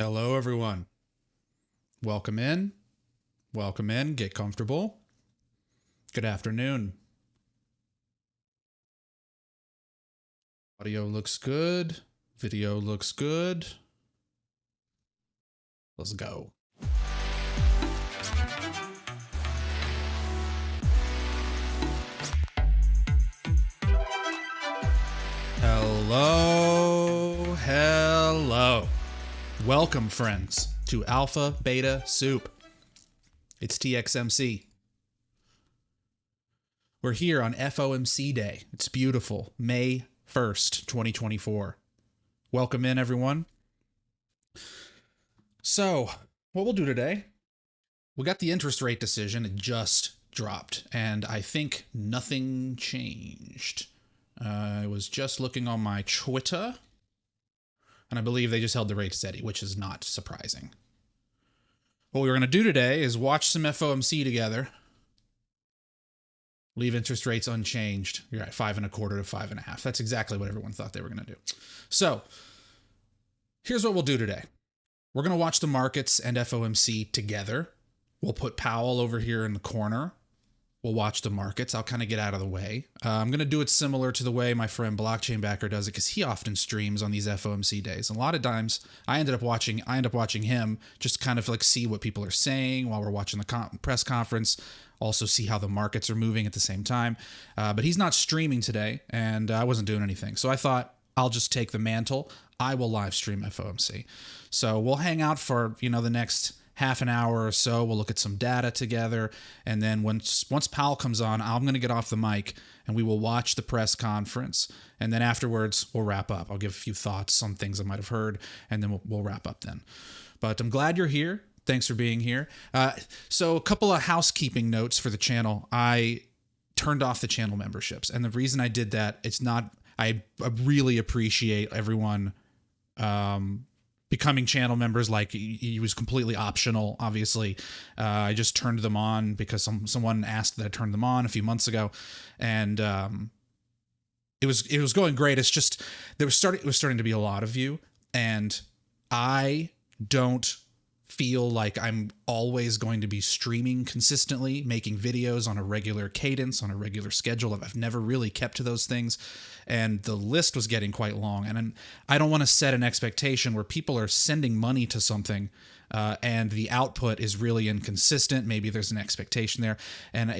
Hello, everyone. Welcome in. Welcome in. Get comfortable. Good afternoon. Audio looks good. Video looks good. Let's go. Hello. Welcome, friends, to Alpha Beta Soup. It's TXMC. We're here on FOMC Day. It's beautiful. May 1st, 2024. Welcome in, everyone. So, what we'll do today, we got the interest rate decision. It just dropped, and I think nothing changed. I was just looking on my Twitter, and I believe they just held the rate steady, which is not surprising. What we're going to do today is watch some FOMC together. Leave interest rates unchanged. You're at 5.25 to 5.5. That's exactly what everyone thought they were going to do. So, here's what we'll do today. We're going to watch the markets and FOMC together. We'll put Powell over here in the corner. We'll watch the markets. I'll kind of get out of the way. I'm going to do it similar to the way my friend Blockchain Backer does it, because he often streams on these FOMC days. A lot of times, I end up watching him just kind of like see what people are saying while we're watching the press conference. Also see how the markets are moving at the same time. But he's not streaming today, and I wasn't doing anything. So I thought I'll just take the mantle. I will live stream FOMC. So we'll hang out for, the next half an hour or so. We'll look at some data together. And then once Powell comes on, I'm going to get off the mic and we will watch the press conference. And then afterwards, we'll wrap up. I'll give a few thoughts on things I might have heard, and then we'll wrap up then. But I'm glad you're here. Thanks for being here. So a couple of housekeeping notes for the channel. I turned off the channel memberships. And the reason I did that, I really appreciate everyone becoming channel members. Like, it was completely optional, obviously. I just turned them on because someone asked that I turned them on a few months ago. And it was going great. It's just it was starting to be a lot of you, and I don't feel like I'm always going to be streaming consistently, making videos on a regular cadence, on a regular schedule. I've never really kept to those things, and the list was getting quite long. And I don't want to set an expectation where people are sending money to something and the output is really inconsistent. Maybe there's an expectation there, and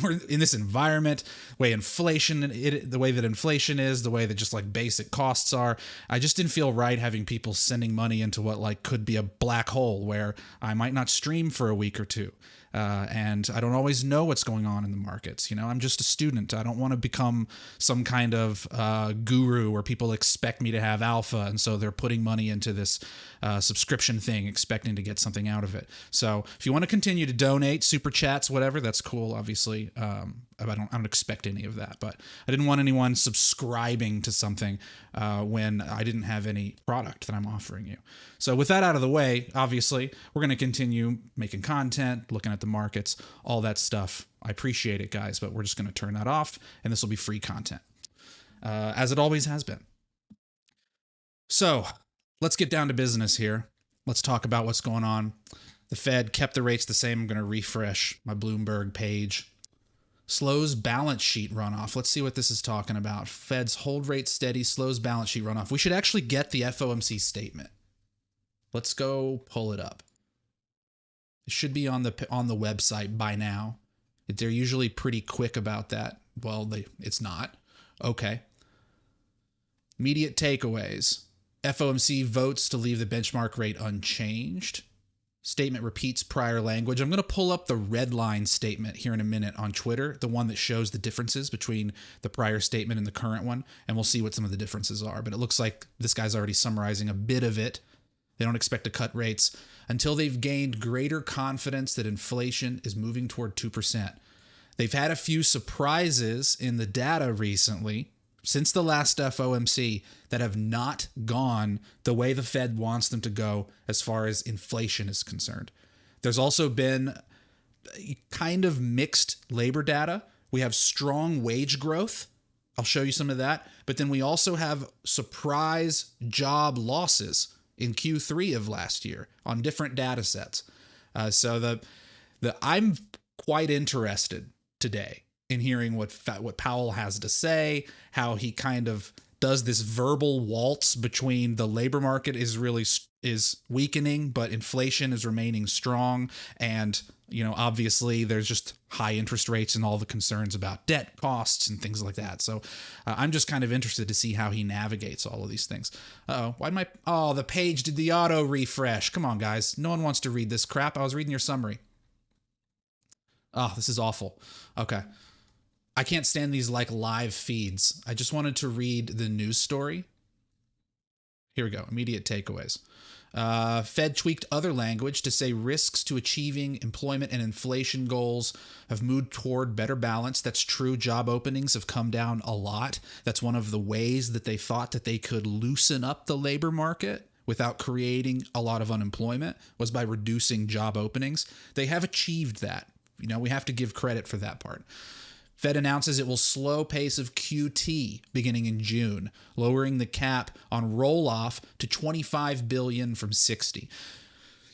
we're in this environment, the way that inflation is, the way that just like basic costs are. I just didn't feel right having people sending money into what like could be a black hole where I might not stream for a week or two. And I don't always know what's going on in the markets. I'm just a student. I don't want to become some kind of guru where people expect me to have alpha, and so they're putting money into this subscription thing, expecting to get something out of it. So if you want to continue to donate, super chats, whatever, that's cool. Obviously, I don't expect any of that, but I didn't want anyone subscribing to something when I didn't have any product that I'm offering you. So with that out of the way, obviously, we're going to continue making content, looking at the markets, all that stuff. I appreciate it, guys, but we're just going to turn that off, and this will be free content, as it always has been. So let's get down to business here. Let's talk about what's going on. The Fed kept the rates the same. I'm going to refresh my Bloomberg page. Slows balance sheet runoff. Let's see what this is talking about. Fed's hold rate steady, slows balance sheet runoff. We should actually get the FOMC statement. Let's go pull it up. It should be on the website by now. They're usually pretty quick about that. Well, it's not. Okay. Immediate takeaways. FOMC votes to leave the benchmark rate unchanged. Statement repeats prior language. I'm going to pull up the red line statement here in a minute on Twitter, the one that shows the differences between the prior statement and the current one, and we'll see what some of the differences are. But it looks like this guy's already summarizing a bit of it. They don't expect to cut rates until they've gained greater confidence that inflation is moving toward 2%. They've had a few surprises in the data recently, since the last FOMC, that have not gone the way the Fed wants them to go as far as inflation is concerned. There's also been kind of mixed labor data. We have strong wage growth. I'll show you some of that. But then we also have surprise job losses in Q3 of last year on different data sets. So I'm quite interested today in hearing what Powell has to say, how he kind of does this verbal waltz between the labor market is weakening, but inflation is remaining strong. And, obviously there's just high interest rates and all the concerns about debt costs and things like that. So I'm just kind of interested to see how he navigates all of these things. The page did the auto refresh. Come on, guys. No one wants to read this crap. I was reading your summary. Oh, this is awful. Okay. I can't stand these live feeds. I just wanted to read the news story. Here we go. Immediate takeaways. Fed tweaked other language to say risks to achieving employment and inflation goals have moved toward better balance. That's true. Job openings have come down a lot. That's one of the ways that they thought that they could loosen up the labor market without creating a lot of unemployment, was by reducing job openings. They have achieved that. We have to give credit for that part. Fed announces it will slow pace of QT beginning in June, lowering the cap on roll-off to $25 billion from $60.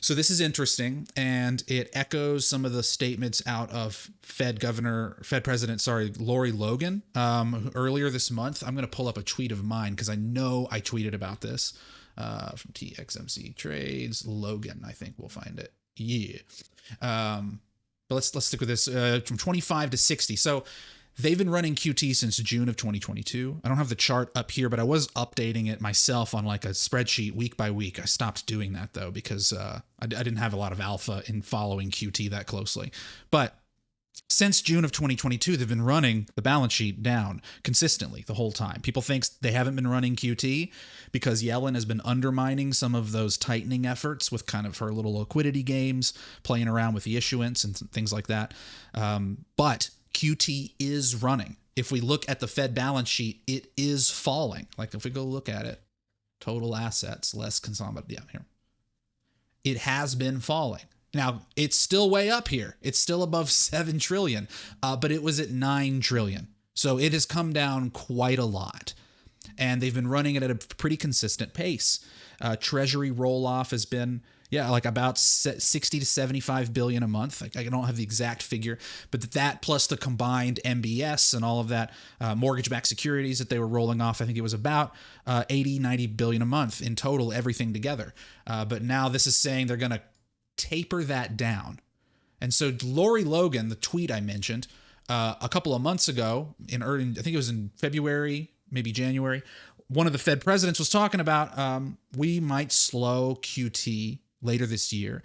So this is interesting, and it echoes some of the statements out of Fed President Lori Logan earlier this month. I'm going to pull up a tweet of mine because I know I tweeted about this from TXMC Trades. Logan, I think we'll find it. Yeah. But let's stick with this from 25 to 60. So they've been running QT since June of 2022. I don't have the chart up here, but I was updating it myself on like a spreadsheet week by week. I stopped doing that though because I didn't have a lot of alpha in following QT that closely. But since June of 2022, they've been running the balance sheet down consistently the whole time. People think they haven't been running QT because Yellen has been undermining some of those tightening efforts with kind of her little liquidity games, playing around with the issuance and things like that. But QT is running. If we look at the Fed balance sheet, it is falling. Like if we go look at it, total assets, less consolidated. Yeah, here. It has been falling. Now, it's still way up here. It's still above 7 trillion, but it was at 9 trillion. So it has come down quite a lot. And they've been running it at a pretty consistent pace. Treasury roll-off has been, about 60 to 75 billion a month. I don't have the exact figure, but that plus the combined MBS and all of that mortgage-backed securities that they were rolling off, I think it was about 80, 90 billion a month in total, everything together. But now this is saying they're going to taper that down. And so Lori Logan, the tweet I mentioned a couple of months ago I think it was in February, maybe January, one of the Fed presidents was talking about we might slow QT later this year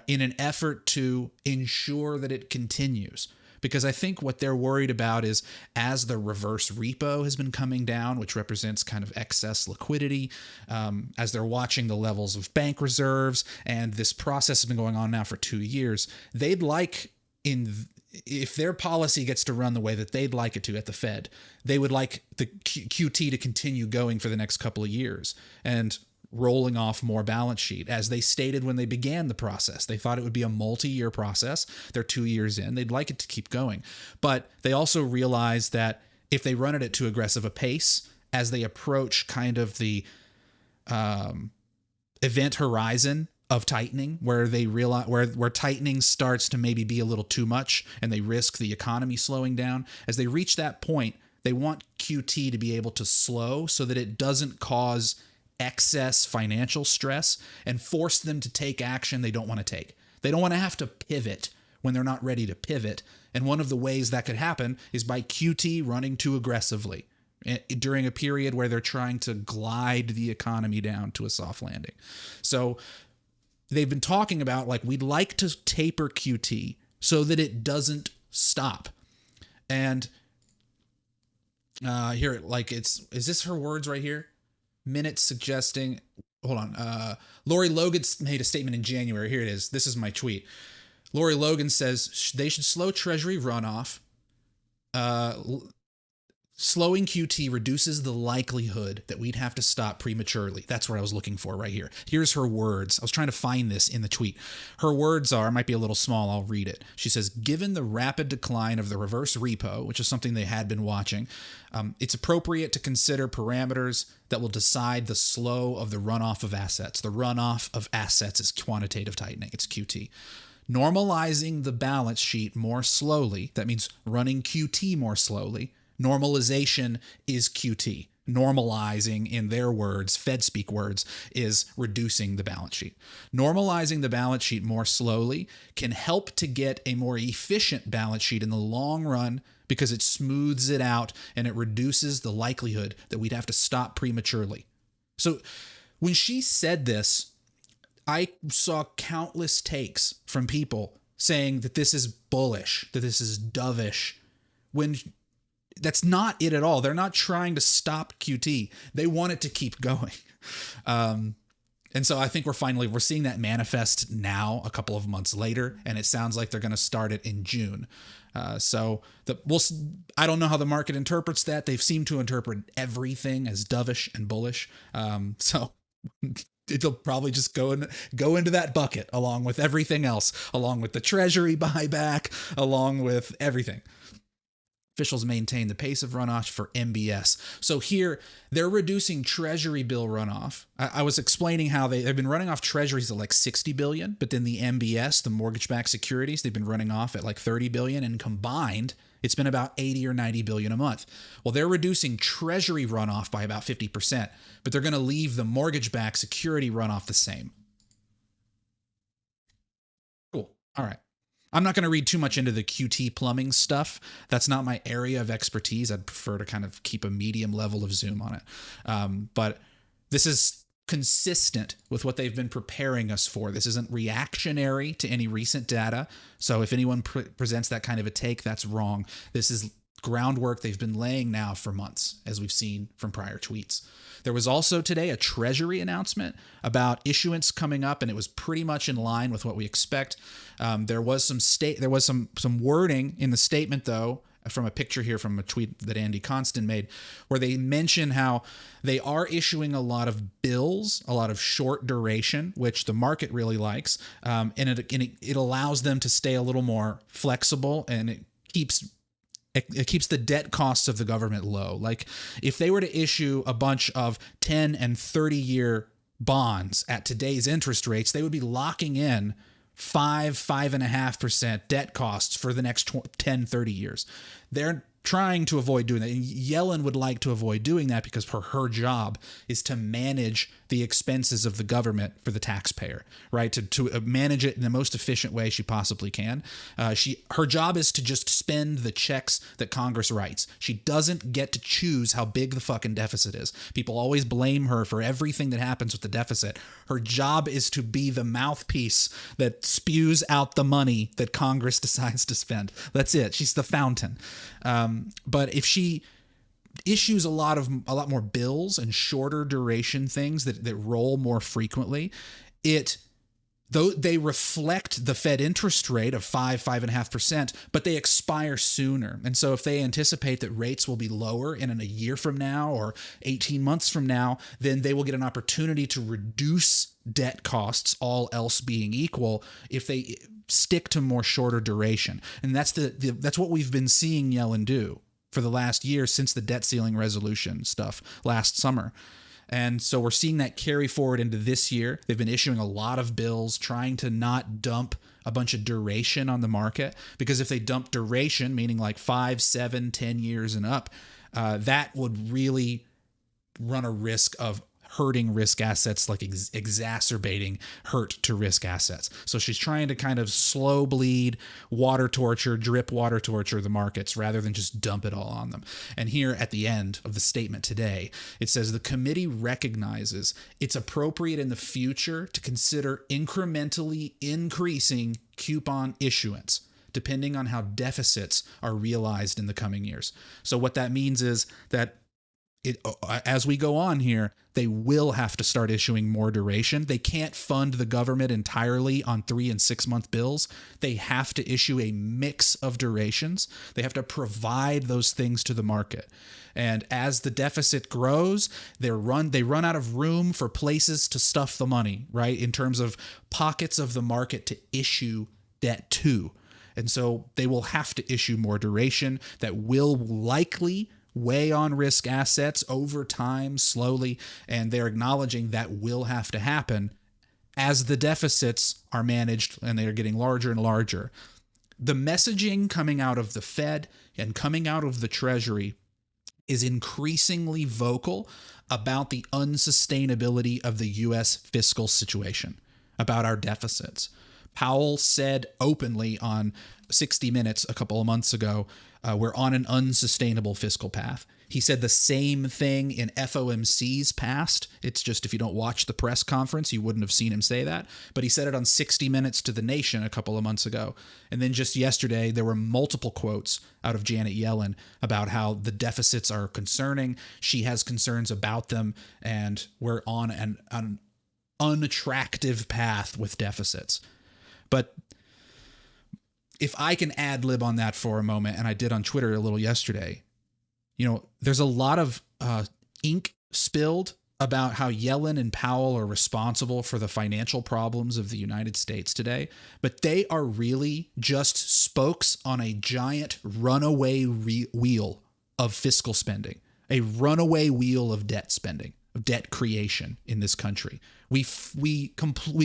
in an effort to ensure that it continues. Because I think what they're worried about is as the reverse repo has been coming down, which represents kind of excess liquidity, as they're watching the levels of bank reserves, and this process has been going on now for 2 years, they'd like, if their policy gets to run the way that they'd like it to at the Fed, they would like the QT to continue going for the next couple of years and rolling off more balance sheet. As they stated when they began the process, they thought it would be a multi-year process. They're 2 years in. They'd like it to keep going. But they also realize that if they run it at too aggressive a pace, as they approach kind of the event horizon of tightening, where they realize where tightening starts to maybe be a little too much and they risk the economy slowing down, as they reach that point, they want QT to be able to slow so that it doesn't cause excess financial stress and force them to take action they don't want to take. They don't want to have to pivot when they're not ready to pivot. And one of the ways that could happen is by QT running too aggressively during a period where they're trying to glide the economy down to a soft landing. So they've been talking about, like, we'd like to taper QT so that it doesn't stop. And here, like, is this her words right here? Minutes suggesting, hold on. Lori Logan made a statement in January. Here it is. This is my tweet. Lori Logan says they should slow Treasury runoff. Slowing QT reduces the likelihood that we'd have to stop prematurely. That's what I was looking for right here. Here's her words. I was trying to find this in the tweet. Her words are, might be a little small, I'll read it. She says, given the rapid decline of the reverse repo, which is something they had been watching, it's appropriate to consider parameters that will decide the slow of the runoff of assets. The runoff of assets is quantitative tightening. It's QT. Normalizing the balance sheet more slowly, that means running QT more slowly. Normalization is QT. Normalizing, in their words, Fed speak words, is reducing the balance sheet. Normalizing the balance sheet more slowly can help to get a more efficient balance sheet in the long run because it smooths it out and it reduces the likelihood that we'd have to stop prematurely. So when she said this, I saw countless takes from people saying that this is bullish, that this is dovish, when that's not it at all. They're not trying to stop QT. They want it to keep going. And so I think we're seeing that manifest now a couple of months later, and it sounds like they're going to start it in June. I don't know how the market interprets that. They've seemed to interpret everything as dovish and bullish. So it'll probably just go into that bucket along with everything else, along with the Treasury buyback, along with everything. Officials maintain the pace of runoff for MBS. So here, they're reducing Treasury bill runoff. I was explaining how they've been running off Treasuries at like 60 billion, but then the MBS, the mortgage-backed securities, they've been running off at like 30 billion, and combined, it's been about 80 or 90 billion a month. Well, they're reducing Treasury runoff by about 50%, but they're going to leave the mortgage-backed security runoff the same. Cool. All right. I'm not going to read too much into the QT plumbing stuff. That's not my area of expertise. I'd prefer to kind of keep a medium level of zoom on it. But this is consistent with what they've been preparing us for. This isn't reactionary to any recent data. So if anyone presents that kind of a take, that's wrong. This is groundwork they've been laying now for months, as we've seen from prior tweets. There was also today a Treasury announcement about issuance coming up, and it was pretty much in line with what we expect. There was some wording in the statement, though, from a picture here from a tweet that Andy Constant made, where they mention how they are issuing a lot of bills, a lot of short duration, which the market really likes, and it allows them to stay a little more flexible, and it keeps the debt costs of the government low. Like if they were to issue a bunch of 10 and 30-year bonds at today's interest rates, they would be locking in 5.5% debt costs for the next 10, 30 years. They're trying to avoid doing that. And Yellen would like to avoid doing that because her job is to manage the expenses of the government for the taxpayer, right? To manage it in the most efficient way she possibly can. Her job is to just spend the checks that Congress writes. She doesn't get to choose how big the fucking deficit is. People always blame her for everything that happens with the deficit. Her job is to be the mouthpiece that spews out the money that Congress decides to spend. That's it. She's the fountain. But if she issues a lot more bills and shorter duration things that roll more frequently, though they reflect the Fed interest rate of 5.5%, but they expire sooner. And so if they anticipate that rates will be lower in a year from now or 18 months from now, then they will get an opportunity to reduce debt costs, all else being equal, if they stick to more shorter duration. And that's what we've been seeing Yellen do for the last year since the debt ceiling resolution stuff last summer. And so we're seeing that carry forward into this year. They've been issuing a lot of bills, trying to not dump a bunch of duration on the market, because if they dump duration, meaning like 5, 7, 10 years and up, that would really run a risk of hurting risk assets, like exacerbating hurt to risk assets. So she's trying to kind of slow bleed, drip water torture the markets rather than just dump it all on them. And here at the end of the statement today, it says the committee recognizes it's appropriate in the future to consider incrementally increasing coupon issuance, depending on how deficits are realized in the coming years. So what that means is that as we go on here, they will have to start issuing more duration. They can't fund the government entirely on 3 and 6 month bills. They have to issue a mix of durations. They have to provide those things to the market. And as the deficit grows, they run out of room for places to stuff the money, right? In terms of pockets of the market to issue debt to. And so they will have to issue more duration that will likely weigh on risk assets over time, slowly, and they're acknowledging that will have to happen as the deficits are managed and they are getting larger and larger. The messaging coming out of the Fed and coming out of the Treasury is increasingly vocal about the unsustainability of the U.S. fiscal situation, about our deficits. Powell said openly on 60 Minutes a couple of months ago, we're on an unsustainable fiscal path. He said the same thing in FOMC's past. It's just if you don't watch the press conference, you wouldn't have seen him say that. But he said it on 60 Minutes to the Nation a couple of months ago. And then just yesterday, there were multiple quotes out of Janet Yellen about how the deficits are concerning. She has concerns about them, and we're on an unattractive path with deficits. But if I can ad lib on that for a moment, and I did on Twitter a little yesterday, there's a lot of ink spilled about how Yellen and Powell are responsible for the financial problems of the United States today, but they are really just spokes on a giant runaway wheel of fiscal spending, a runaway wheel of debt spending, of debt creation in this country. We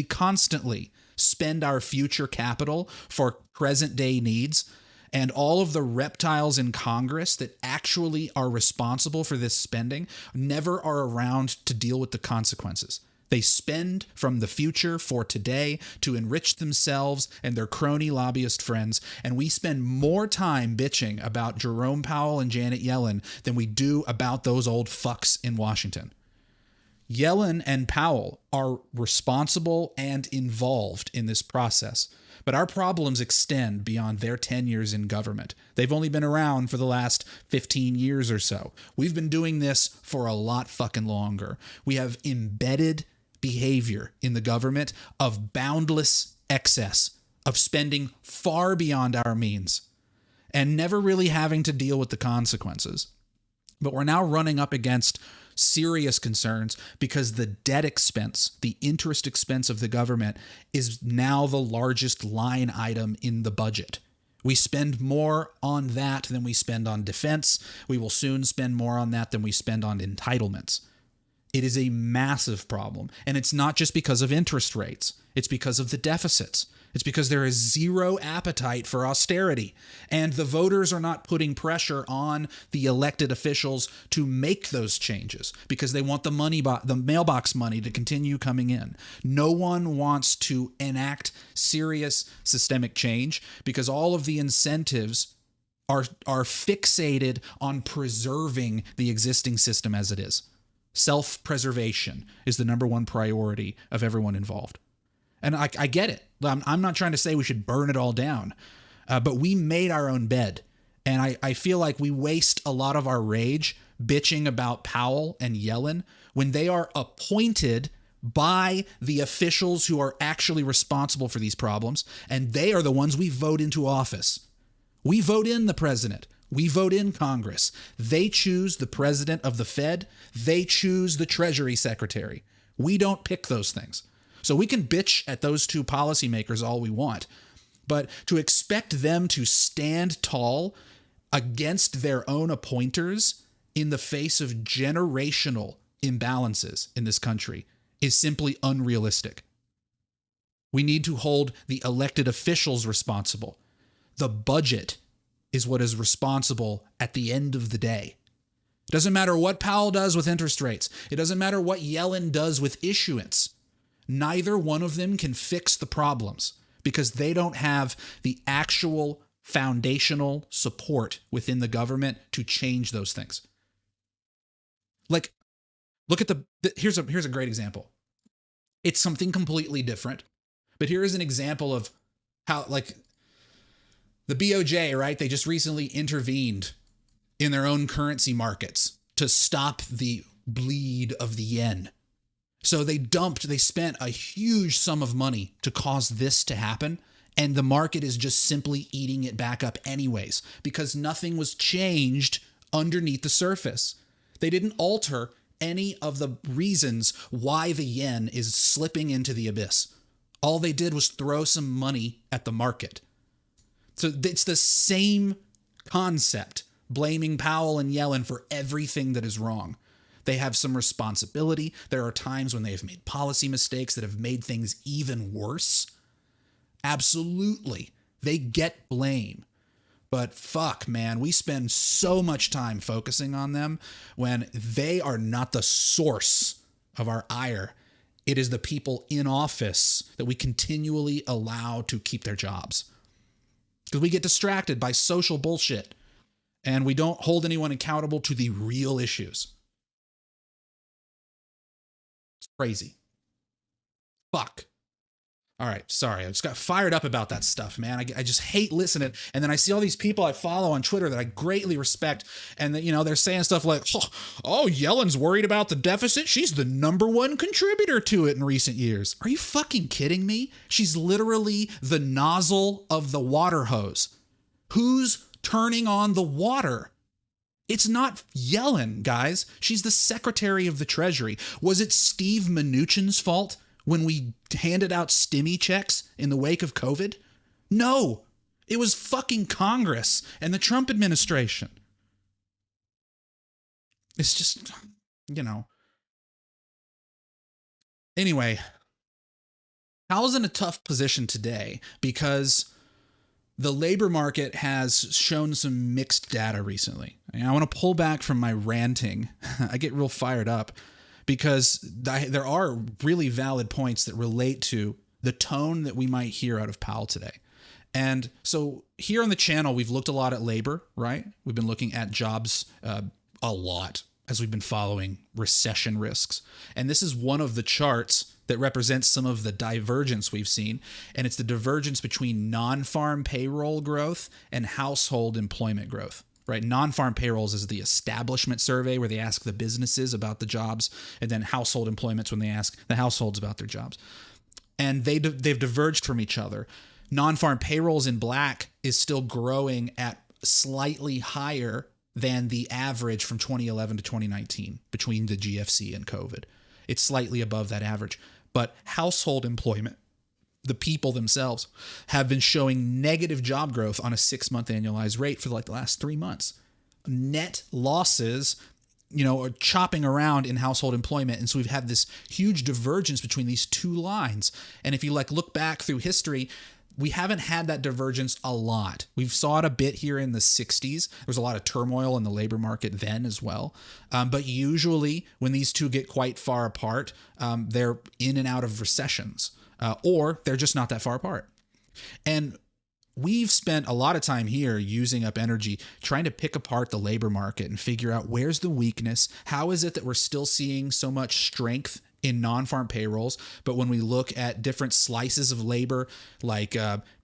constantly spend our future capital for present day needs, and all of the reptiles in Congress that actually are responsible for this spending never are around to deal with the consequences. They spend from the future for today to enrich themselves and their crony lobbyist friends, and we spend more time bitching about Jerome Powell and Janet Yellen than we do about those old fucks in Washington. Yellen and Powell are responsible and involved in this process, but our problems extend beyond their tenures in government. They've only been around for the last 15 years or so. We've been doing this for a lot fucking longer. We have embedded behavior in the government of boundless excess, of spending far beyond our means, and never really having to deal with the consequences. But we're now running up against serious concerns because the debt expense, the interest expense of the government, is now the largest line item in the budget. We spend more on that than we spend on defense. We will soon spend more on that than we spend on entitlements. It is a massive problem. And it's not just because of interest rates. It's because of the deficits. It's because there is zero appetite for austerity. And the voters are not putting pressure on the elected officials to make those changes because they want the mailbox money to continue coming in. No one wants to enact serious systemic change because all of the incentives are fixated on preserving the existing system as it is. Self-preservation is the number one priority of everyone involved. And I get it. I'm not trying to say we should burn it all down, but we made our own bed. And I feel like we waste a lot of our rage bitching about Powell and Yellen when they are appointed by the officials who are actually responsible for these problems, and they are the ones we vote into office. We vote in the president. We vote in Congress. They choose the president of the Fed. They choose the Treasury secretary. We don't pick those things. So we can bitch at those two policymakers all we want, but to expect them to stand tall against their own appointers in the face of generational imbalances in this country is simply unrealistic. We need to hold the elected officials responsible. The budget is what is responsible at the end of the day. It doesn't matter what Powell does with interest rates. It doesn't matter what Yellen does with issuance. Neither one of them can fix the problems because they don't have the actual foundational support within the government to change those things. Like, look at here's a great example. It's something completely different, but here is an example of how, like, the BOJ, right? They just recently intervened in their own currency markets to stop the bleed of the yen. So they spent a huge sum of money to cause this to happen. And the market is just simply eating it back up anyways, because nothing was changed underneath the surface. They didn't alter any of the reasons why the yen is slipping into the abyss. All they did was throw some money at the market. So it's the same concept, blaming Powell and Yellen for everything that is wrong. They have some responsibility. There are times when they have made policy mistakes that have made things even worse. Absolutely. They get blame. But fuck, man, we spend so much time focusing on them when they are not the source of our ire. It is the people in office that we continually allow to keep their jobs. Because we get distracted by social bullshit and we don't hold anyone accountable to the real issues. It's crazy. Fuck. All right, sorry. I just got fired up about that stuff, man. I just hate listening. And then I see all these people I follow on Twitter that I greatly respect. And that, they're saying stuff like, oh, Yellen's worried about the deficit. She's the #1 contributor to it in recent years. Are you fucking kidding me? She's literally the nozzle of the water hose. Who's turning on the water? It's not Yellen, guys. She's the Secretary of the Treasury. Was it Steve Mnuchin's fault when we handed out stimmy checks in the wake of COVID? No, it was fucking Congress and the Trump administration. It's just, Anyway, Powell's in a tough position today because the labor market has shown some mixed data recently. I want to pull back from my ranting. I get real fired up, because there are really valid points that relate to the tone that we might hear out of Powell today. And so here on the channel, we've looked a lot at labor, right? We've been looking at jobs a lot as we've been following recession risks. And this is one of the charts that represents some of the divergence we've seen. And it's the divergence between non-farm payroll growth and household employment growth. Right, non-farm payrolls is the establishment survey where they ask the businesses about the jobs, and then household employment's when they ask the households about their jobs. And they've diverged from each other. Non-farm payrolls in black is still growing at slightly higher than the average from 2011 to 2019 between the GFC and COVID. It's slightly above that average. But household employment, the people themselves, have been showing negative job growth on a 6-month annualized rate for the last 3 months. Net losses, are chopping around in household employment. And so we've had this huge divergence between these two lines. And if you look back through history, we haven't had that divergence a lot. We've saw it a bit here in the 60s. There was a lot of turmoil in the labor market then as well. But usually when these two get quite far apart, they're in and out of recessions. Or they're just not that far apart. And we've spent a lot of time here using up energy trying to pick apart the labor market and figure out where's the weakness. How is it that we're still seeing so much strength in non-farm payrolls, but when we look at different slices of labor, like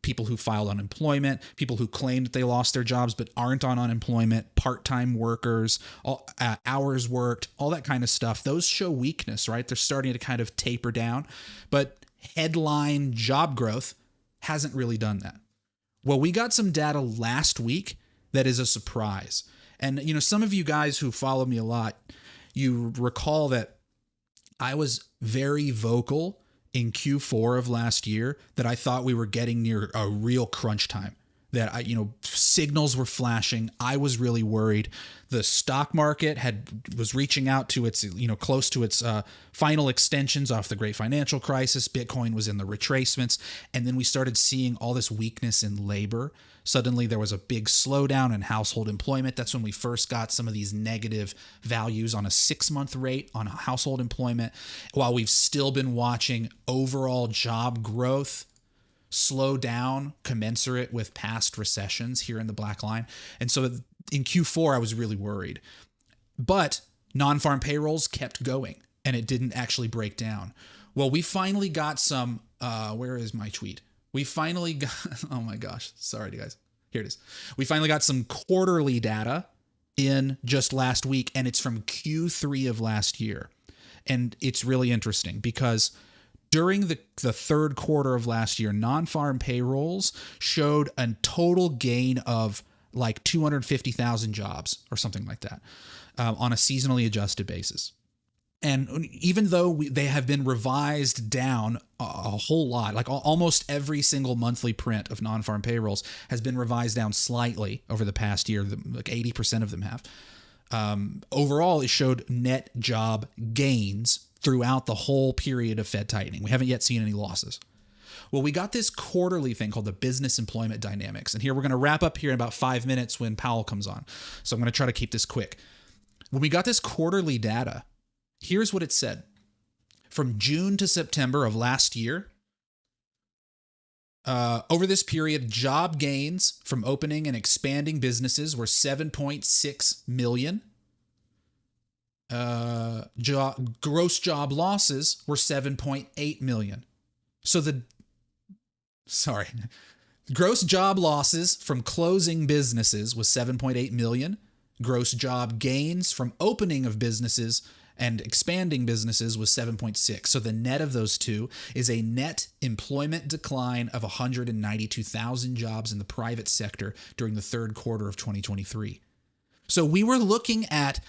people who filed unemployment, people who claim that they lost their jobs but aren't on unemployment, part-time workers, hours worked, all that kind of stuff, those show weakness, right? They're starting to kind of taper down, but headline job growth hasn't really done that. Well, we got some data last week that is a surprise. And, some of you guys who follow me a lot, you recall that I was very vocal in Q4 of last year that I thought we were getting near a real crunch time, that signals were flashing. I was really worried. The stock market was reaching out to its, close to its final extensions off the great financial crisis. Bitcoin was in the retracements. And then we started seeing all this weakness in labor. Suddenly there was a big slowdown in household employment. That's when we first got some of these negative values on a 6-month rate on household employment, while we've still been watching overall job growth slow down commensurate with past recessions here in the black line. And so in Q4, I was really worried. But non-farm payrolls kept going and it didn't actually break down. Well, we finally got some, where is my tweet? We finally got, oh my gosh, sorry guys. Here it is. We finally got some quarterly data in just last week, and it's from Q3 of last year. And it's really interesting because during the third quarter of last year, non-farm payrolls showed a total gain of like 250,000 jobs or something like that on a seasonally adjusted basis. And even though they have been revised down a whole lot, like almost every single monthly print of non-farm payrolls has been revised down slightly over the past year, like 80% of them have. Overall, it showed net job gains throughout the whole period of Fed tightening. We haven't yet seen any losses. Well, we got this quarterly thing called the business employment dynamics. And here we're going to wrap up here in about 5 minutes when Powell comes on. So I'm going to try to keep this quick. When we got this quarterly data, here's what it said. From June to September of last year, over this period, job gains from opening and expanding businesses were 7.6 million. Gross job losses were 7.8 million. Gross job losses from closing businesses was 7.8 million. Gross job gains from opening of businesses and expanding businesses was 7.6. So the net of those two is a net employment decline of 192,000 jobs in the private sector during the third quarter of 2023. So we were looking at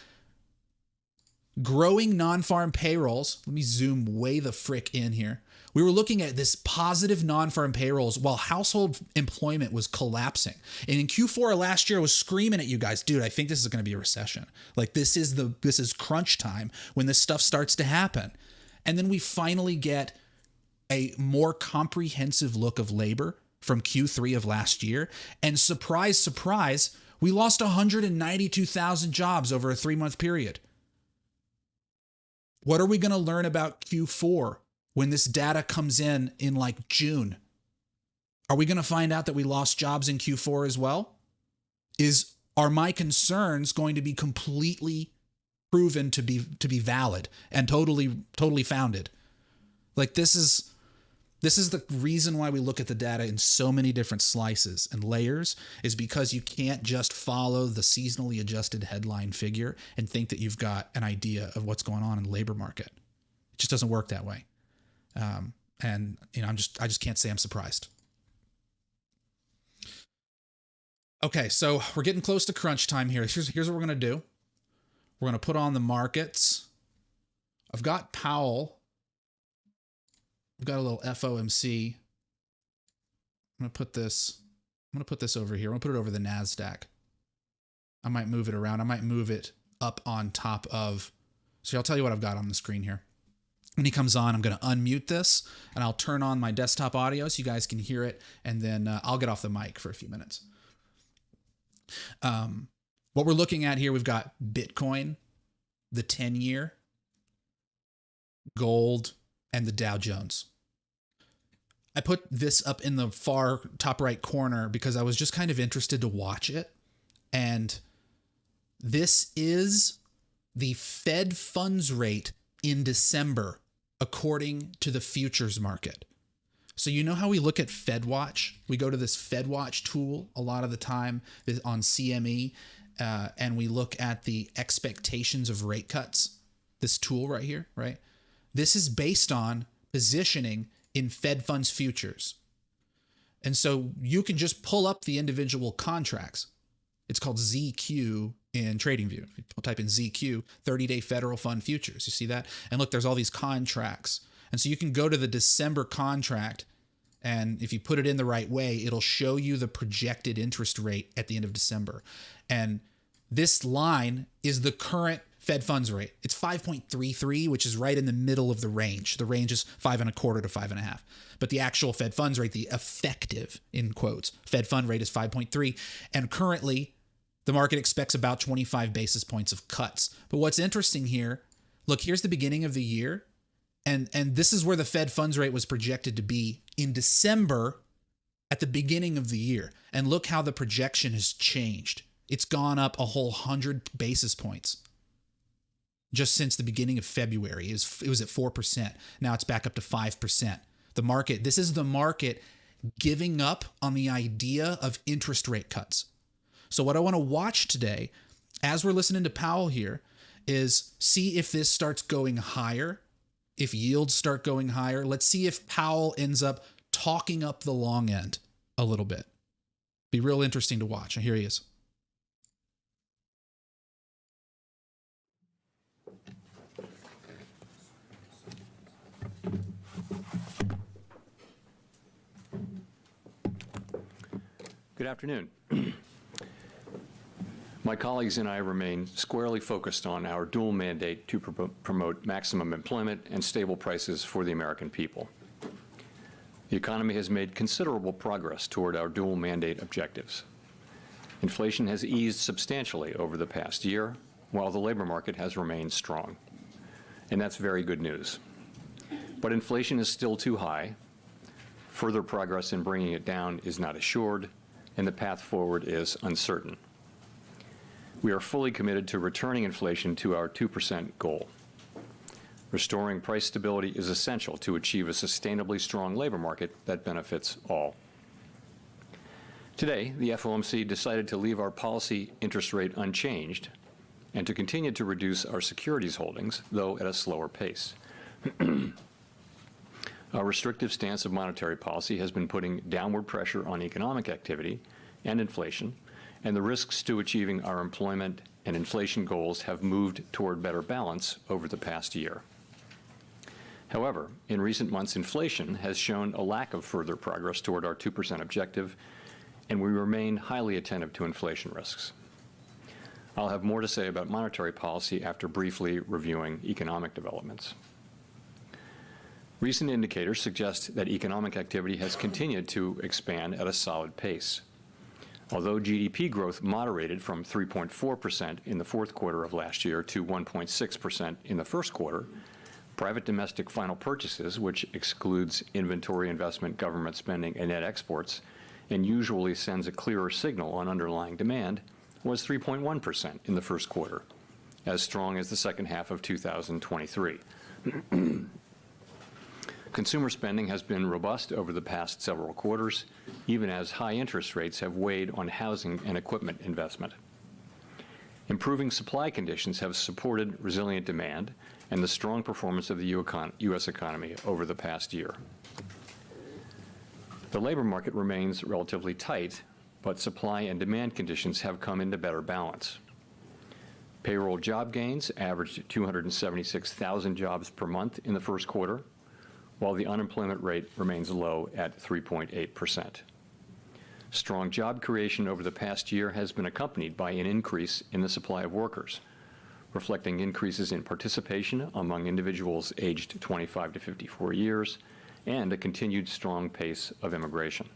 growing non-farm payrolls. Let me zoom way the frick in here. We were looking at this positive non-farm payrolls while household employment was collapsing. And in Q4 of last year, I was screaming at you guys, dude, I think this is going to be a recession. Like this is crunch time when this stuff starts to happen. And then we finally get a more comprehensive look of labor from Q3 of last year. And surprise, surprise, we lost 192,000 jobs over a 3-month period. What are we going to learn about Q4? When this data comes in like June? Are we going to find out that we lost jobs in Q4 as well? Are my concerns going to be completely proven to be valid and totally founded? Like this is the reason why we look at the data in so many different slices and layers, is because you can't just follow the seasonally adjusted headline figure and think that you've got an idea of what's going on in the labor market. It just doesn't work that way. And you know, I just can't say I'm surprised. Okay, so we're getting close to crunch time here. Here's what we're going to do. We're going to put on the markets. I've got Powell. I've got a little FOMC. I'm going to put this over here. I'm going to put it over the NASDAQ. I might move it around. I might move it up on top of. So I'll tell you what I've got on the screen here. When he comes on, I'm going to unmute this and I'll turn on my desktop audio so you guys can hear it. And then I'll get off the mic for a few minutes. What we're looking at here, we've got Bitcoin, the 10-year, gold, and the Dow Jones. I put this up in the far top right corner because I was just kind of interested to watch it. And this is the Fed funds rate in December, according to the futures market. So you know how we look at FedWatch? We go to this FedWatch tool a lot of the time on CME, and we look at the expectations of rate cuts. This tool right here, right? This is based on positioning in Fed funds futures. And so you can just pull up the individual contracts. It's called ZQ in TradingView. We'll type in ZQ, 30-day federal fund futures. You see that? And look, there's all these contracts. And so you can go to the December contract, and if you put it in the right way, it'll show you the projected interest rate at the end of December. And this line is the current Fed funds rate. It's 5.33, which is right in the middle of the range. The range is 5.25 to 5.5. But the actual Fed funds rate, the effective, in quotes, Fed fund rate is 5.3. And currently, the market expects about 25 basis points of cuts. But what's interesting here, look, here's the beginning of the year. And this is where the Fed funds rate was projected to be in December at the beginning of the year. And look how the projection has changed. It's gone up a whole 100 basis points just since the beginning of February. It was at 4%. Now it's back up to 5%. The market, this is the market giving up on the idea of interest rate cuts. So what I want to watch today as we're listening to Powell here, is see if this starts going higher, if yields start going higher. Let's see if Powell ends up talking up the long end a little bit. Be real interesting to watch. And here he is. Good afternoon. My colleagues and I remain squarely focused on our dual mandate to promote maximum employment and stable prices for the American people. The economy has made considerable progress toward our dual mandate objectives. Inflation has eased substantially over the past year, while the labor market has remained strong. And that's very good news. But inflation is still too high. Further progress in bringing it down is not assured, and the path forward is uncertain. We are fully committed to returning inflation to our 2% goal. Restoring price stability is essential to achieve a sustainably strong labor market that benefits all. Today, the FOMC decided to leave our policy interest rate unchanged and to continue to reduce our securities holdings, though at a slower pace. Our restrictive stance of monetary policy has been putting downward pressure on economic activity and inflation, and the risks to achieving our employment and inflation goals have moved toward better balance over the past year. However, in recent months, inflation has shown a lack of further progress toward our 2% objective, and we remain highly attentive to inflation risks. I'll have more to say about monetary policy after briefly reviewing economic developments. Recent indicators suggest that economic activity has continued to expand at a solid pace. Although GDP growth moderated from 3.4% in the fourth quarter of last year to 1.6% in the first quarter, private domestic final purchases, which excludes inventory investment, government spending, and net exports, and usually sends a clearer signal on underlying demand, was 3.1% in the first quarter, as strong as the second half of 2023. Consumer spending has been robust over the past several quarters, even as high interest rates have weighed on housing and equipment investment. Improving supply conditions have supported resilient demand and the strong performance of the U.S. economy over the past year. The labor market remains relatively tight, but supply and demand conditions have come into better balance. Payroll job gains averaged 276,000 jobs per month in the first quarter, while the unemployment rate remains low at 3.8%. Strong job creation over the past year has been accompanied by an increase in the supply of workers, reflecting increases in participation among individuals aged 25 to 54 years and a continued strong pace of immigration.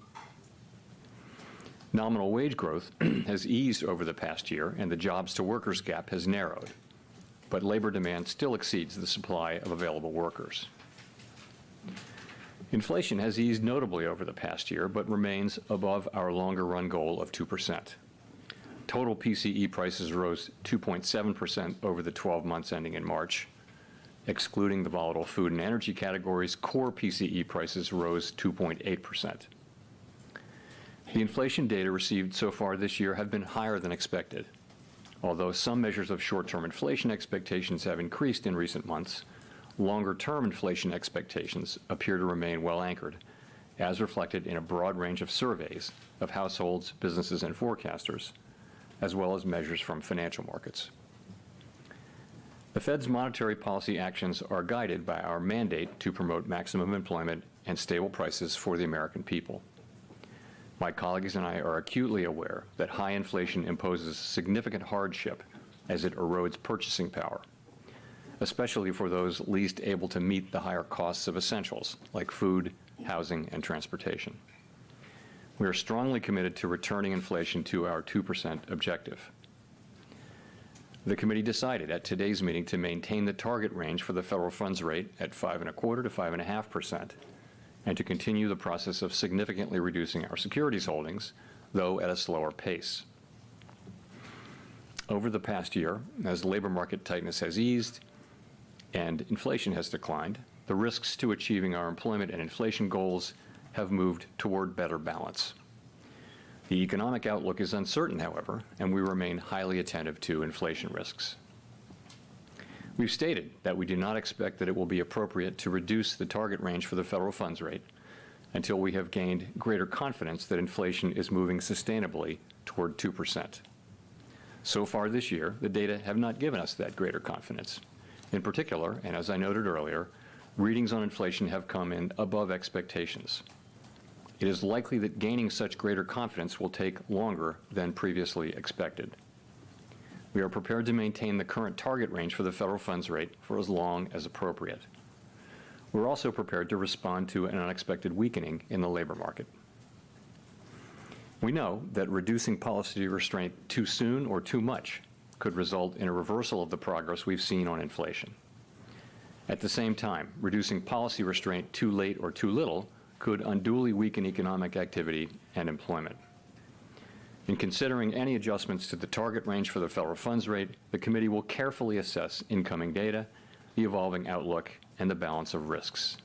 Nominal wage growth has eased over the past year and the jobs-to-workers gap has narrowed, but labor demand still exceeds the supply of available workers. Inflation has eased notably over the past year, but remains above our longer-run goal of 2%. Total PCE prices rose 2.7% over the 12 months ending in March. Excluding the volatile food and energy categories, core PCE prices rose 2.8%. The inflation data received so far this year have been higher than expected. Although some measures of short-term inflation expectations have increased in recent months, longer-term inflation expectations appear to remain well anchored, as reflected in a broad range of surveys of households, businesses, and forecasters, as well as measures from financial markets. The Fed's monetary policy actions are guided by our mandate to promote maximum employment and stable prices for the American people. My colleagues and I are acutely aware that high inflation imposes significant hardship as it erodes purchasing power, especially for those least able to meet the higher costs of essentials like food, housing, and transportation. We are strongly committed to returning inflation to our 2% objective. The committee decided at today's meeting to maintain the target range for the federal funds rate at 5.25% to 5.5%, and to continue the process of significantly reducing our securities holdings, though at a slower pace. Over the past year, as labor market tightness has eased and inflation has declined, the risks to achieving our employment and inflation goals have moved toward better balance. The economic outlook is uncertain, however, and we remain highly attentive to inflation risks. We've stated that we do not expect that it will be appropriate to reduce the target range for the federal funds rate until we have gained greater confidence that inflation is moving sustainably toward 2%. So far this year, the data have not given us that greater confidence. In particular, and as I noted earlier, readings on inflation have come in above expectations. It is likely that gaining such greater confidence will take longer than previously expected. We are prepared to maintain the current target range for the federal funds rate for as long as appropriate. We're also prepared to respond to an unexpected weakening in the labor market. We know that reducing policy restraint too soon or too much could result in a reversal of the progress we've seen on inflation. At the same time, reducing policy restraint too late or too little could unduly weaken economic activity and employment. In considering any adjustments to the target range for the federal funds rate, the committee will carefully assess incoming data, the evolving outlook, and the balance of risks.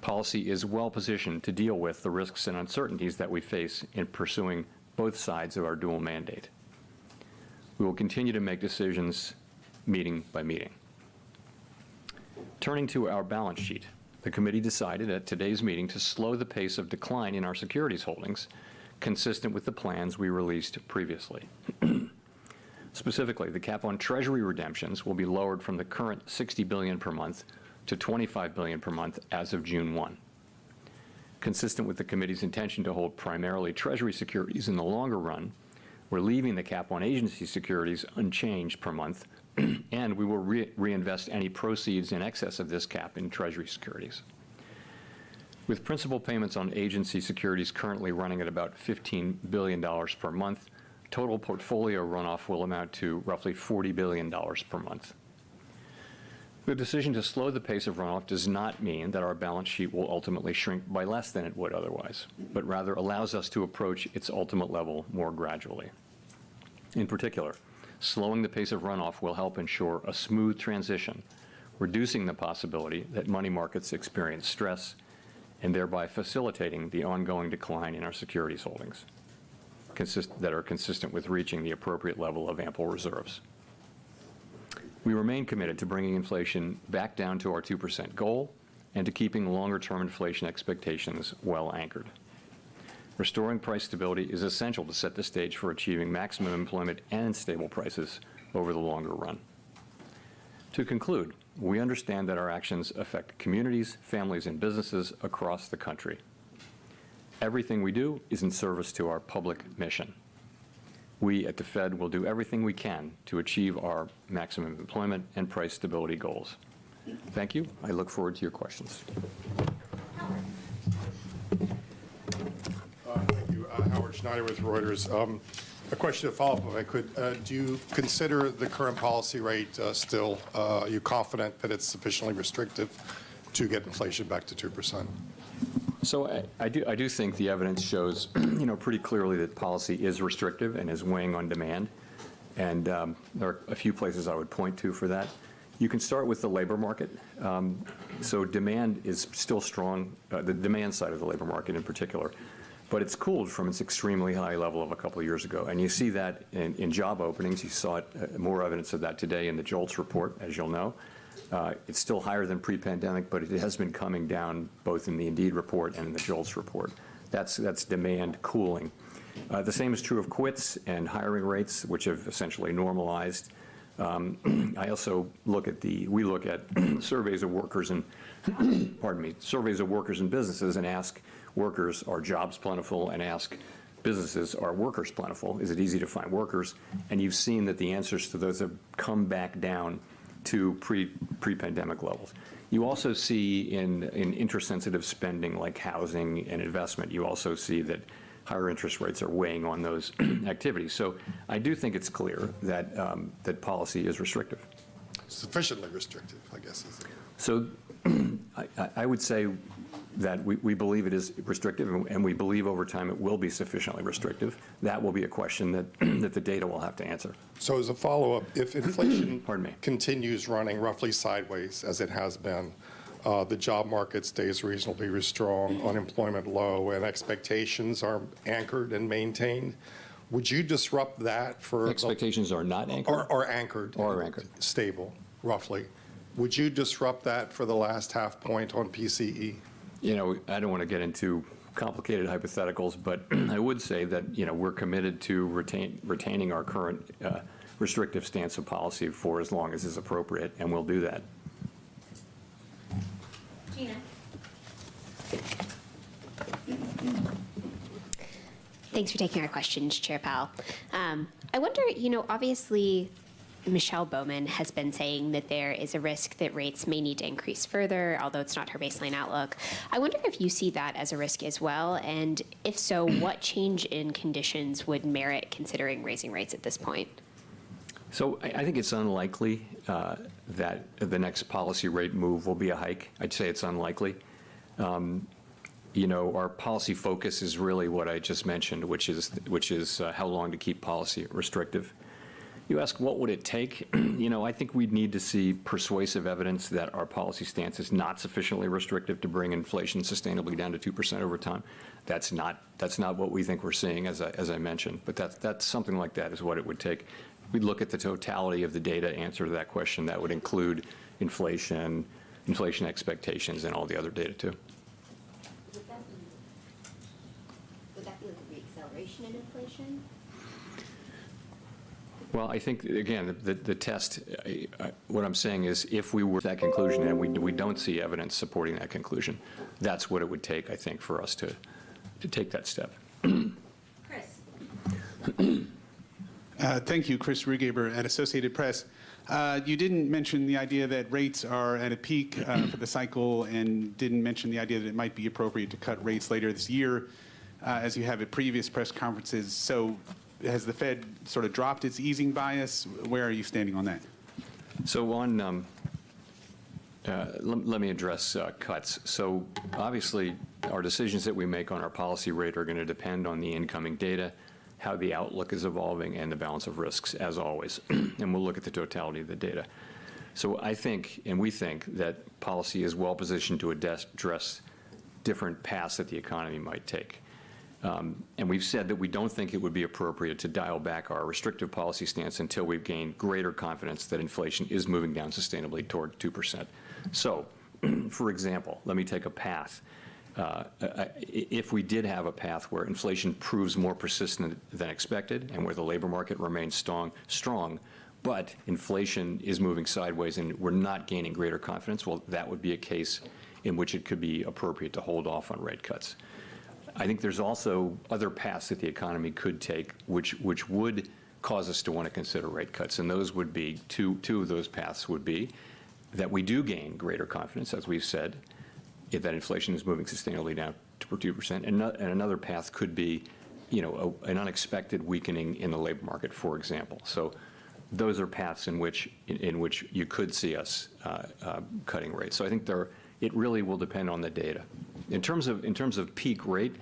Policy is well positioned to deal with the risks and uncertainties that we face in pursuing both sides of our dual mandate. We will continue to make decisions meeting by meeting. Turning to our balance sheet, the committee decided at today's meeting to slow the pace of decline in our securities holdings, consistent with the plans we released previously. Specifically, the cap on Treasury redemptions will be lowered from the current $60 billion per month to $25 billion per month as of June 1. Consistent with the committee's intention to hold primarily Treasury securities in the longer run, we're leaving the cap on agency securities unchanged per month, and we will reinvest any proceeds in excess of this cap in Treasury securities. With principal payments on agency securities currently running at about $15 billion per month, total portfolio runoff will amount to roughly $40 billion per month. The decision to slow the pace of runoff does not mean that our balance sheet will ultimately shrink by less than it would otherwise, but rather allows us to approach its ultimate level more gradually. In particular, slowing the pace of runoff will help ensure a smooth transition, reducing the possibility that money markets experience stress and thereby facilitating the ongoing decline in our securities holdings that are consistent with reaching the appropriate level of ample reserves. We remain committed to bringing inflation back down to our 2% goal and to keeping longer-term inflation expectations well anchored. Restoring price stability is essential to set the stage for achieving maximum employment and stable prices over the longer run. To conclude, we understand that our actions affect communities, families, and businesses across the country. Everything we do is in service to our public mission. We at the Fed will do everything we can to achieve our maximum employment and price stability goals. Thank you. I look forward to your questions. Thank you. Howard Schneider with Reuters. A question to follow up, if I could. Do you consider the current policy rate still, are you confident that it's sufficiently restrictive to get inflation back to 2%? So I do think the evidence shows, pretty clearly that policy is restrictive and is weighing on demand. And there are a few places I would point to for that. You can start with the labor market. So demand is still strong, the demand side of the labor market in particular. But it's cooled from its extremely high level of a couple of years ago. And you see that in job openings. You saw it, more evidence of that today in the JOLTS report, as you'll know. It's still higher than pre-pandemic, but it has been coming down both in the Indeed report and in the JOLTS report. That's demand cooling. The same is true of quits and hiring rates, which have essentially normalized. I also look at we look at surveys of workers and, surveys of workers and businesses and ask workers, are jobs plentiful, and ask businesses, are workers plentiful? Is it easy to find workers? And you've seen that the answers to those have come back down to pre-pandemic levels. You also see in interest-sensitive spending like housing and investment, you also see that higher interest rates are weighing on those activities. So I do think it's clear that that policy is restrictive. Sufficiently restrictive, I guess. So I would say that we believe it is restrictive, and we believe over time it will be sufficiently restrictive. That will be a question that, that the data will have to answer. So as a follow-up, if inflation Pardon me. continues running roughly sideways as it has been, the job market stays reasonably strong, unemployment low, and expectations are anchored and maintained. Would you disrupt that for Expectations are not anchored? or anchored? Or anchored. Stable, roughly. Would you disrupt that for the last half point on PCE? You know, I don't want to get into complicated hypotheticals, but I would say that, you know, we're committed to retaining our current restrictive stance of policy for as long as is appropriate, and we'll do that. Gina. Thanks for taking our questions, Chair Powell. I wonder, you know, obviously, Michelle Bowman has been saying that there is a risk that rates may need to increase further, although it's not her baseline outlook. I wonder if you see that as a risk as well, and if so, what change in conditions would merit considering raising rates at this point? So I think it's unlikely that the next policy rate move will be a hike. I'd say it's unlikely. You know, our policy focus is really what I just mentioned, which is how long to keep policy restrictive. You ask, what would it take? You know, I think we'd need to see persuasive evidence that our policy stance is not sufficiently restrictive to bring inflation sustainably down to 2% over time. That's not what we think we're seeing, as I mentioned. But that's something like that is what it would take. We'd look at the totality of the data, answer to that question. That would include inflation expectations, and all the other data too. Would that be like a reacceleration in inflation? Well, I think, again, the test, what I'm saying is if we were to that conclusion and we don't see evidence supporting that conclusion, that's what it would take, I think, for us to take that step. Chris. Thank you, Chris Rugaber at Associated Press. You didn't mention the idea that rates are at a peak for the cycle, and didn't mention the idea that it might be appropriate to cut rates later this year, as you have at previous press conferences. So has the Fed sort of dropped its easing bias? Where are you standing on that? So on, let me address cuts. So obviously, our decisions that we make on our policy rate are going to depend on the incoming data, how the outlook is evolving, and the balance of risks, as always. And we'll look at the totality of the data. So I think, and we think, that policy is well positioned to address different paths that the economy might take. And we've said that we don't think it would be appropriate to dial back our restrictive policy stance until we've gained greater confidence that inflation is moving down sustainably toward 2%. So, for example, let me take a path. If we did have a path where inflation proves more persistent than expected and where the labor market remains strong, but inflation is moving sideways and we're not gaining greater confidence, well, that would be a case in which it could be appropriate to hold off on rate cuts. I think there's also other paths that the economy could take which would cause us to want to consider rate cuts, and those would be, two of those paths would be that we do gain greater confidence, as we've said, that inflation is moving sustainably down to 2%, and another path could be, you know, an unexpected weakening in the labor market, for example. So those are paths in which you could see us cutting rates. So I think it really will depend on the data. In terms of peak rate,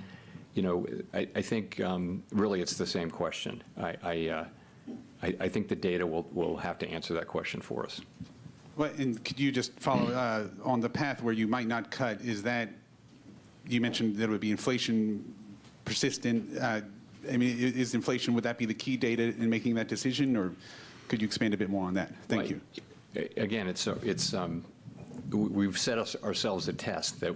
you know, I think really it's the same question. I think the data will have to answer that question for us. Well, and could you just follow on the path where you might not cut? Is that, you mentioned that it would be inflation persistent. I mean, is inflation, would that be the key data in making that decision, or could you expand a bit more on that? Thank you. Again, we've set ourselves a test that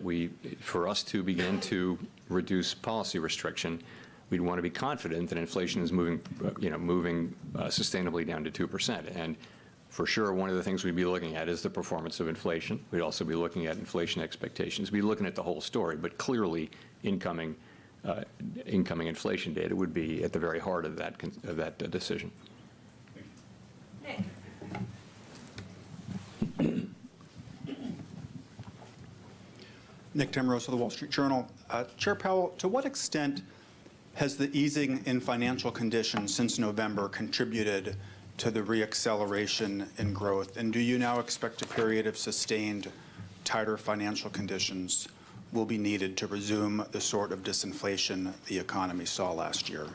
for us to begin to reduce policy restriction, we'd want to be confident that inflation is moving sustainably down to 2%. And for sure, one of the things we'd be looking at is the performance of inflation. We'd also be looking at inflation expectations. We'd be looking at the whole story, but clearly incoming inflation data would be at the very heart of that decision. Nick. Nick Timrose of the Wall Street Journal. Chair Powell, to what extent has the easing in financial conditions since November contributed to the reacceleration in growth? And do you now expect a period of sustained tighter financial conditions will be needed to resume the sort of disinflation the economy saw last year?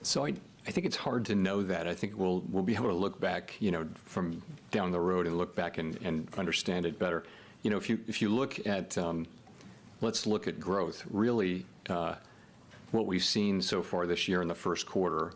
So I think it's hard to know that. I think we'll be able to look back, you know, from down the road and look back and understand it better. if you look at, let's look at growth. Really, what we've seen so far this year in the first quarter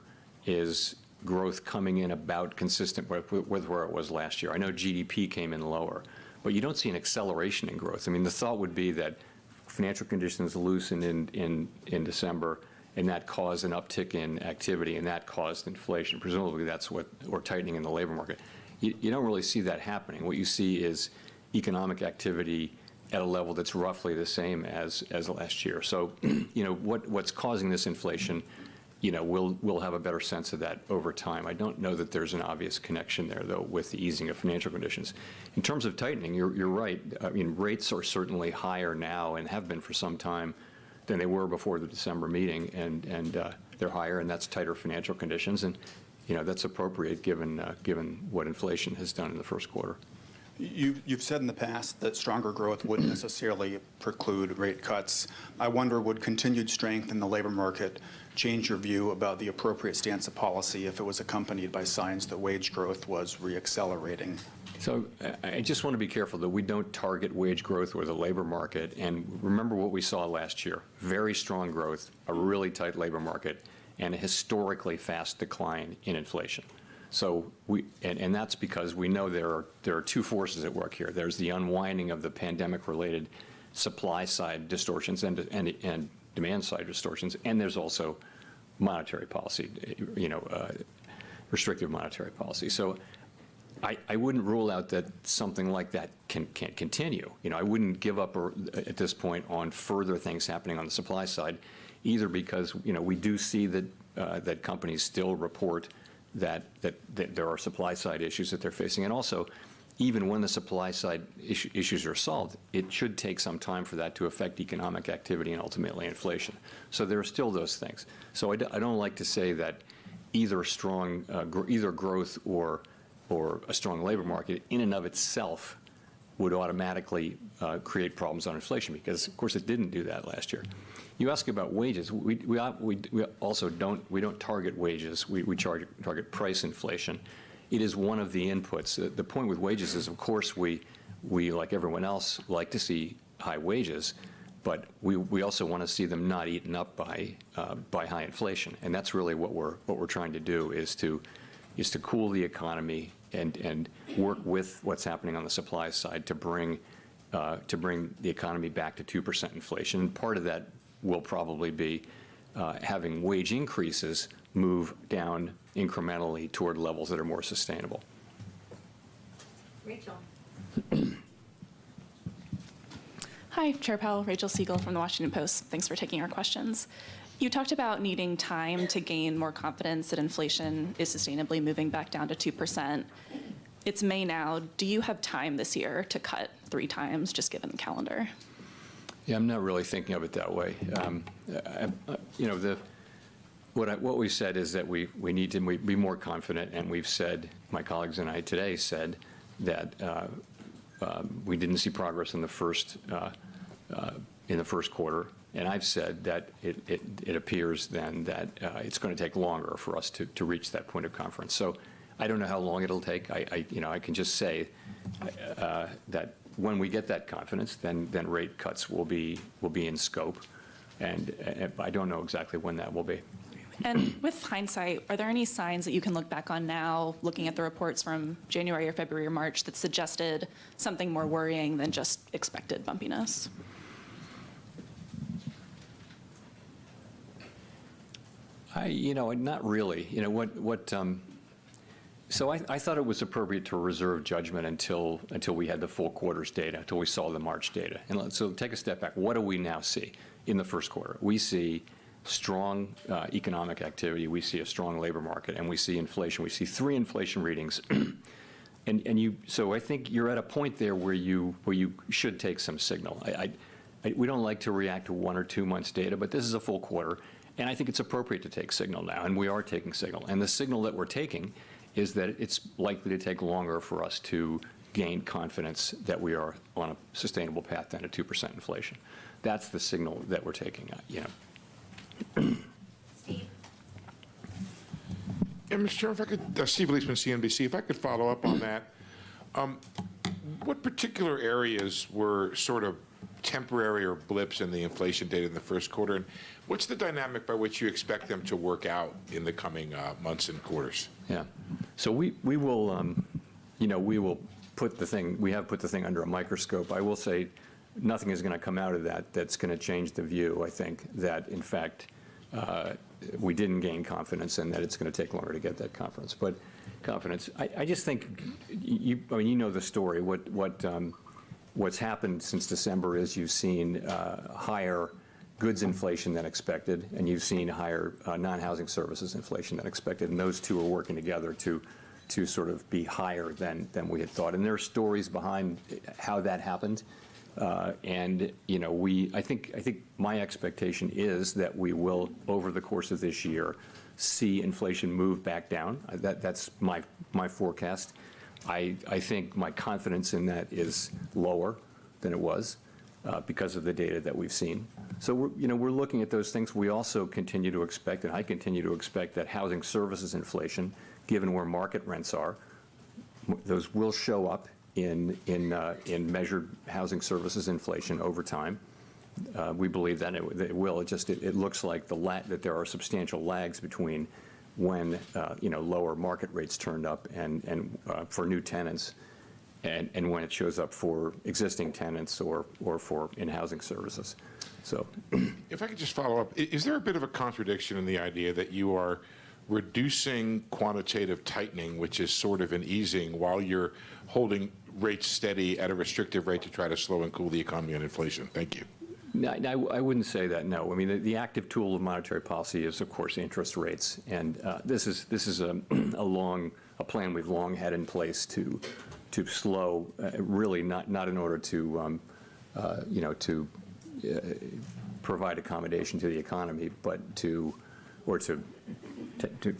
is growth coming in about consistent with where it was last year. I know GDP came in lower, but you don't see an acceleration in growth. I mean, the thought would be that financial conditions loosened in December, and that caused an uptick in activity, and that caused inflation. Presumably, that's what, or tightening in the labor market. You don't really see that happening. What you see is economic activity at a level that's roughly the same as last year. So, what's causing this inflation, we'll have a better sense of that over time. I don't know that there's an obvious connection there, though, with the easing of financial conditions. In terms of tightening, you're right. I mean, rates are certainly higher now and have been for some time than they were before the December meeting, and they're higher, and that's tighter financial conditions, and that's appropriate given what inflation has done in the first quarter. You've said in the past that stronger growth wouldn't necessarily preclude rate cuts. I wonder, would continued strength in the labor market change your view about the appropriate stance of policy if it was accompanied by signs that wage growth was reaccelerating? So I just want to be careful that we don't target wage growth or the labor market. And remember what we saw last year: very strong growth, a really tight labor market, and a historically fast decline in inflation. So and that's because we know there are two forces at work here. There's the unwinding of the pandemic-related supply-side distortions and demand-side distortions, and there's also monetary policy, restrictive monetary policy. So I wouldn't rule out that something like that can't continue. I wouldn't give up at this point on further things happening on the supply side, either because we do see that companies still report that there are supply side issues that they're facing, and also, even when the supply side issues are solved, it should take some time for that to affect economic activity and ultimately inflation. So there are still those things. So I don't like to say that either growth or a strong labor market in and of itself would automatically create problems on inflation, because of course it didn't do that last year. You ask about wages. We also don't target wages. We target price inflation. It is one of the inputs. The point with wages is, of course, we like everyone else like to see high wages, but we also want to see them not eaten up by high inflation. And that's really what we're trying to do, is to cool the economy and work with what's happening on the supply side to bring the economy back to 2% inflation. And part of that will probably be having wage increases move down incrementally toward levels that are more sustainable. Rachel. Hi, Chair Powell. Rachel Siegel from the Washington Post. Thanks for taking our questions. You talked about needing time to gain more confidence that inflation is sustainably moving back down to 2%. It's May now. Do you have time this year to cut 3 times, just given the calendar? Yeah, I'm not really thinking of it that way. What we said is that we need to be more confident, and we've said, my colleagues and I today said, that we didn't see progress in the first quarter, and I've said that it appears then that it's going to take longer for us to reach that point of confidence. So I don't know how long it'll take. I can just say that when we get that confidence, then rate cuts will be in scope, and I don't know exactly when that will be. And with hindsight, are there any signs that you can look back on now, looking at the reports from January or February or March, that suggested something more worrying than just expected bumpiness? Not really. So I thought it was appropriate to reserve judgment until we had the full quarter's data, until we saw the March data. And so take a step back. What do we now see in the first quarter? We see strong economic activity. We see a strong labor market, and we see inflation. We see 3 inflation readings. So I think you're at a point there where you should take some signal. We don't like to react to 1 or 2 months' data, but this is a full quarter, and I think it's appropriate to take signal now, and we are taking signal. And the signal that we're taking is that it's likely to take longer for us to gain confidence that we are on a sustainable path down to 2% inflation. That's the signal that we're taking. Steve. Yeah, Mr. Chairman, if I could, Steve Leisman, CNBC, if I could follow up on that. what particular areas were sort of temporary or blips in the inflation data in the first quarter? And what's the dynamic by which you expect them to work out in the coming months and quarters? Yeah. So we will, we will put the thing, we have put the thing under a microscope. I will say nothing is going to come out of that that's going to change the view, I think, that in fact we didn't gain confidence and that it's going to take longer to get that confidence. But confidence, I just think, you know the story. What's happened since December is you've seen higher goods inflation than expected, and you've seen higher non-housing services inflation than expected, and those two are working together to sort of be higher than we had thought. And there are stories behind how that happened, and I think my expectation is that we will, over the course of this year, see inflation move back down. That's my forecast. I think my confidence in that is lower than it was because of the data that we've seen. So we're looking at those things. We also continue to expect, and I continue to expect, that housing services inflation, given where market rents are, those will show up in measured housing services inflation over time. We believe that it will. It looks like that there are substantial lags between when lower market rates turned up and for new tenants, and when it shows up for existing tenants or for in housing services. So, if I could just follow up, is there a bit of a contradiction in the idea that you are reducing quantitative tightening, which is sort of an easing, while you're holding rates steady at a restrictive rate to try to slow and cool the economy and inflation? Thank you. No, I wouldn't say that, no. I mean, the active tool of monetary policy is, of course, interest rates. And this is a plan we've long had in place to slow, really not in order to, to provide accommodation to the economy, but to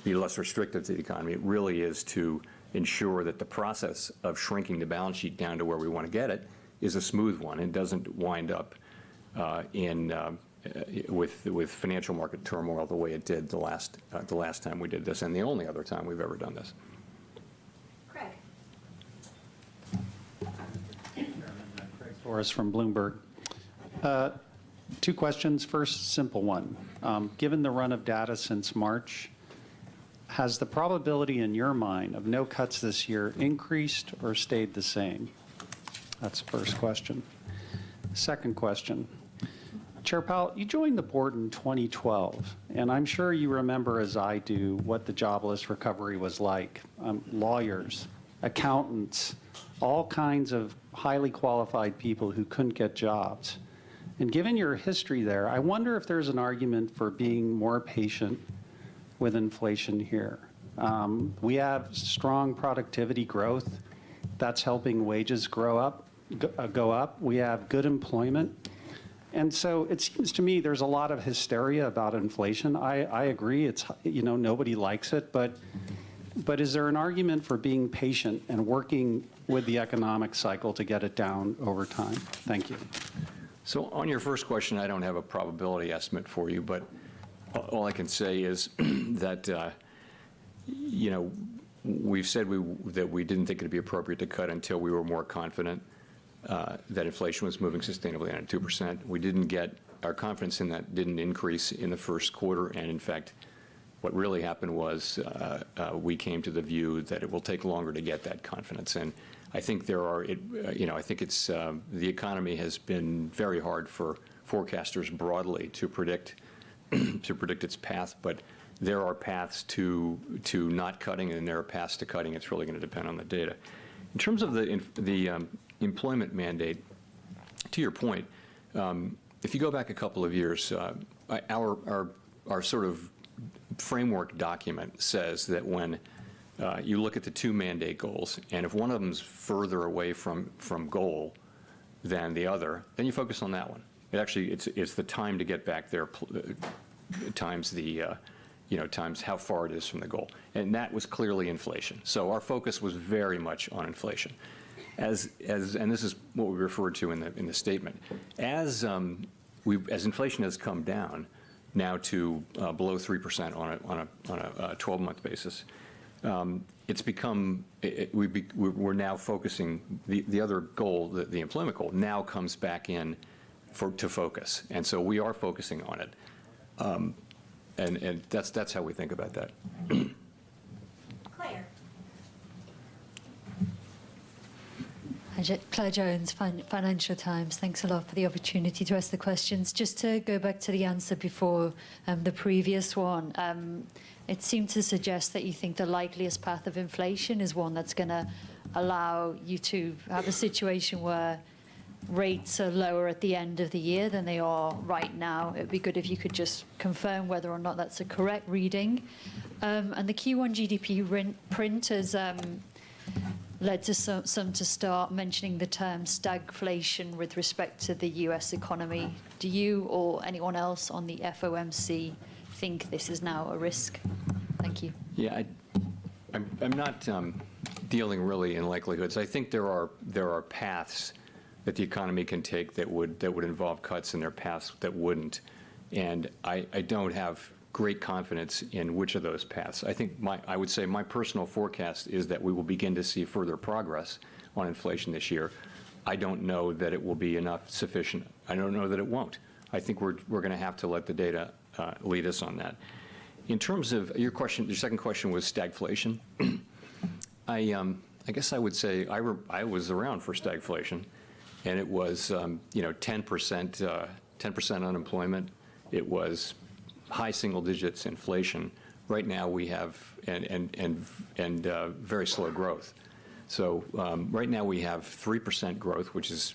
be less restrictive to the economy. It really is to ensure that the process of shrinking the balance sheet down to where we want to get it is a smooth one and doesn't wind up with financial market turmoil the way it did the last time we did this, and the only other time we've ever done this. Craig. Craig Torres from Bloomberg. Two questions. First, simple one. Given the run of data since March, has the probability in your mind of no cuts this year increased or stayed the same? That's the first question. Second question. Chair Powell, you joined the board in 2012, and I'm sure you remember, as I do, what the jobless recovery was like. Lawyers, accountants, all kinds of highly qualified people who couldn't get jobs. And given your history there, I wonder if there's an argument for being more patient with inflation here. We have strong productivity growth. That's helping wages go up. We have good employment. And so it seems to me there's a lot of hysteria about inflation. I agree, it's, nobody likes it, but is there an argument for being patient and working with the economic cycle to get it down over time? Thank you. So on your first question, I don't have a probability estimate for you, but all I can say is that, we've said that we didn't think it'd be appropriate to cut until we were more confident that inflation was moving sustainably at 2%. We didn't get, our confidence in that didn't increase in the first quarter, and in fact, what really happened was we came to the view that it will take longer to get that confidence. And I think I think it's, the economy has been very hard for forecasters broadly to predict its path, but there are paths to not cutting, and there are paths to cutting. It's really going to depend on the data. In terms of the employment mandate, to your point, if you go back a couple of years, our sort of framework document says that when you look at the two mandate goals, and if one of them's further away from goal than the other, then you focus on that one. It's the time to get back there times the times how far it is from the goal, and that was clearly inflation. So our focus was very much on inflation, and this is what we referred to in the statement. As inflation has come down now to below 3% on a 12-month basis, it's become, we're now focusing, the other goal, the employment goal, now comes back in to focus. And so we are focusing on it. And that's how we think about that. Claire. Claire Jones, Financial Times. Thanks a lot for the opportunity to ask the questions. Just to go back to the answer before the previous one, it seemed to suggest that you think the likeliest path of inflation is one that's going to allow you to have a situation where rates are lower at the end of the year than they are right now. It'd be good if you could just confirm whether or not that's a correct reading. And the Q1 GDP print has led to some to start mentioning the term stagflation with respect to the US economy. Do you or anyone else on the FOMC think this is now a risk? Thank you. Yeah, I'm not dealing really in likelihoods. I think there are paths that the economy can take that would involve cuts, and there are paths that wouldn't. And I don't have great confidence in which of those paths. I think I would say my personal forecast is that we will begin to see further progress on inflation this year. I don't know that it will be sufficient. I don't know that it won't. I think we're going to have to let the data lead us on that. In terms of your question, your second question was stagflation. I guess I would say I was around for stagflation, and it was 10% unemployment. It was high single digits inflation. Right now we have very slow growth. So right now we have 3% growth, which is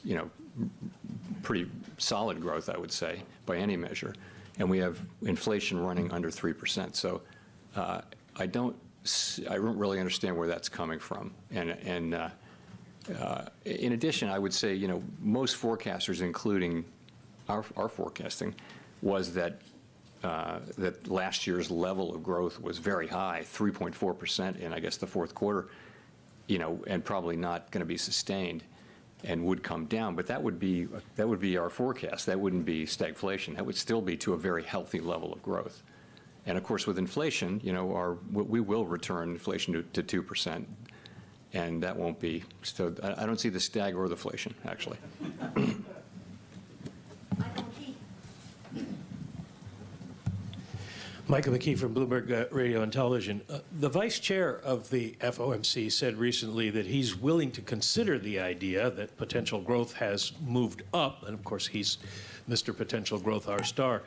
pretty solid growth, I would say, by any measure, and we have inflation running under 3%. So I don't really understand where that's coming from. And in addition, I would say most forecasters, including our forecasting, was that last year's level of growth was very high, 3.4% in, I guess, the fourth quarter, and probably not going to be sustained and would come down. But that would be our forecast. That wouldn't be stagflation. That would still be to a very healthy level of growth. And of course, with inflation, we will return inflation to 2%, and that won't be. So I don't see the stag or the inflation, actually. Michael McKee from Bloomberg Radio and Television. The vice chair of the FOMC said recently that he's willing to consider the idea that potential growth has moved up, and of course he's Mr. Potential Growth, our star.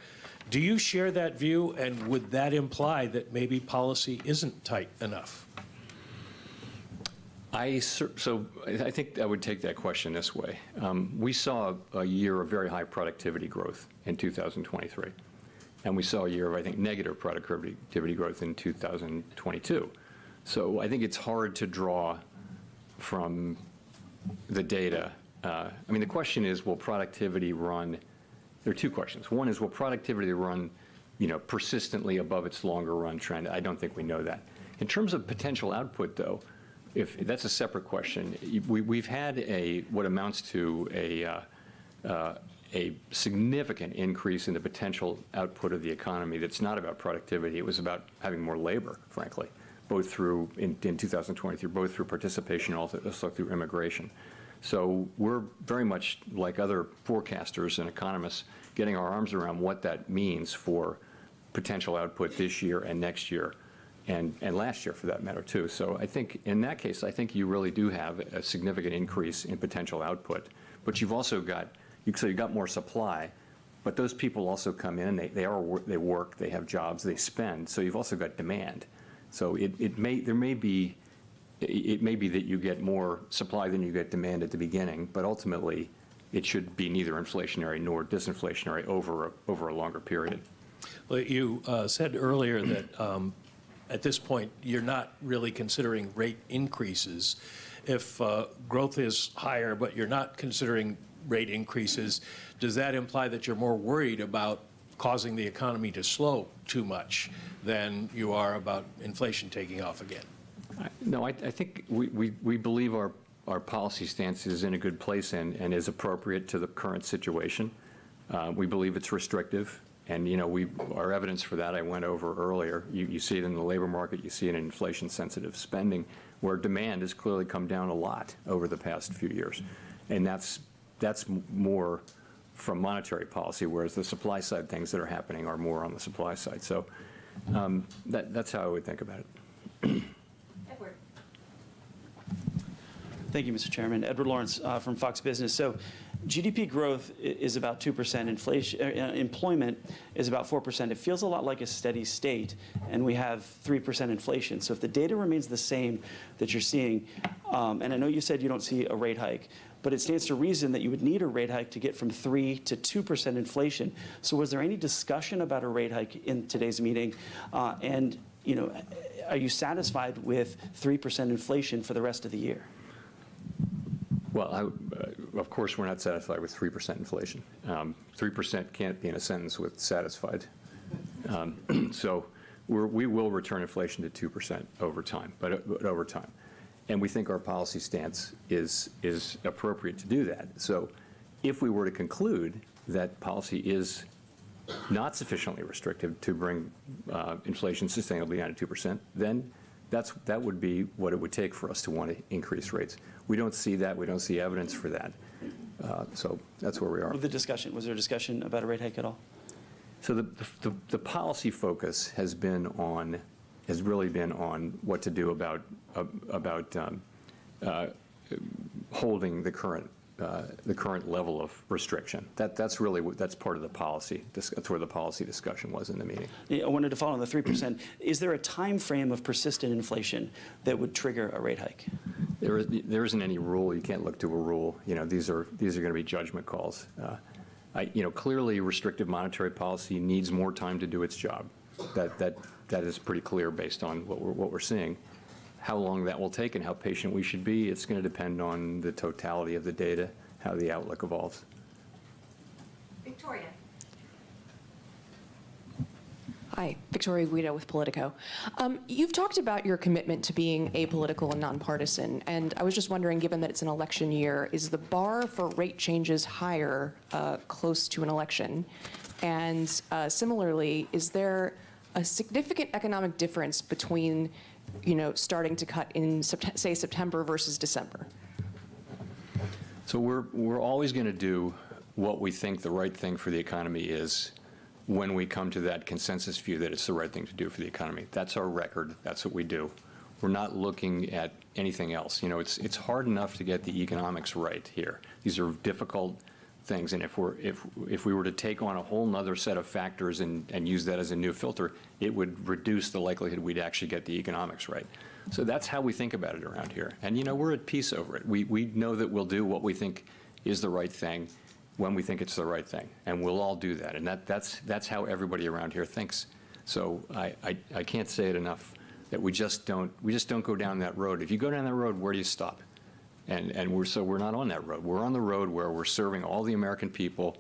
Do you share that view, and would that imply that maybe policy isn't tight enough? So I think I would take that question this way. We saw a year of very high productivity growth in 2023. And we saw a year of, I think, negative productivity growth in 2022. So I think it's hard to draw from the data. The question is, will productivity run? There are two questions. One is, will productivity run, persistently above its longer run trend? I don't think we know that. In terms of potential output, though, if that's a separate question. We've had what amounts to a significant increase in the potential output of the economy that's not about productivity. It was about having more labor, frankly, both through, in 2023, both through participation and also through immigration. So we're very much like other forecasters and economists getting our arms around what that means for potential output this year and next year and last year, for that matter, too. So I think in that case, I think you really do have a significant increase in potential output. But you've also got you've got more supply, but those people also come in, they work, they have jobs, they spend, so you've also got demand. So it may be that you get more supply than you get demand at the beginning, but ultimately it should be neither inflationary nor disinflationary over a longer period. Well, you said earlier that at this point you're not really considering rate increases. If growth is higher, but you're not considering rate increases, does that imply that you're more worried about causing the economy to slow too much than you are about inflation taking off again? No, I think we believe our policy stance is in a good place and is appropriate to the current situation. We believe it's restrictive, And our evidence for that I went over earlier. You see it in the labor market, you see it in inflation-sensitive spending, where demand has clearly come down a lot over the past few years. And that's more from monetary policy, whereas the supply side things that are happening are more on the supply side. So that's how I would think about it. Edward. Thank you, Mr. Chairman. Edward Lawrence from Fox Business. So GDP growth is about 2%. Inflation, employment is about 4%. It feels a lot like a steady state, and we have 3% inflation. So if the data remains the same that you're seeing, and I know you said you don't see a rate hike, but it stands to reason that you would need a rate hike to get from 3 to 2% inflation. So was there any discussion about a rate hike in today's meeting? And are you satisfied with 3% inflation for the rest of the year? Well, of course, we're not satisfied with 3% inflation. 3% can't be in a sentence with satisfied. So we will return inflation to 2% over time, but over time. And we think our policy stance is appropriate to do that. So if we were to conclude that policy is not sufficiently restrictive to bring inflation sustainably down to 2%, then that would be what it would take for us to want to increase rates. We don't see that. We don't see evidence for that. So that's where we are. Was there discussion about a rate hike at all? So the policy focus has really been on what to do about holding the current level of restriction. That's part of the policy. That's where the policy discussion was in the meeting. I wanted to follow on the 3%. Is there a time frame of persistent inflation that would trigger a rate hike? There isn't any rule. You can't look to a rule. These are going to be judgment calls. Clearly, restrictive monetary policy needs more time to do its job. That is pretty clear based on what we're seeing. How long that will take and how patient we should be, it's going to depend on the totality of the data, how the outlook evolves. Victoria. Hi, Victoria Guido with Politico. You've talked about your commitment to being apolitical and nonpartisan, and I was just wondering, given that it's an election year, is the bar for rate changes higher close to an election? And similarly, is there a significant economic difference between starting to cut in, say, September versus December? So we're always going to do what we think the right thing for the economy is when we come to that consensus view that it's the right thing to do for the economy. That's our record. That's what we do. We're not looking at anything else. It's hard enough to get the economics right here. These are difficult things, and if we were to take on a whole nother set of factors and use that as a new filter, it would reduce the likelihood we'd actually get the economics right. So that's how we think about it around here. And we're at peace over it. We know that we'll do what we think is the right thing when we think it's the right thing, and we'll all do that. And that's how everybody around here thinks. So I can't say it enough that we just don't go down that road. If you go down that road, where do you stop? And we're not on that road. We're on the road where we're serving all the American people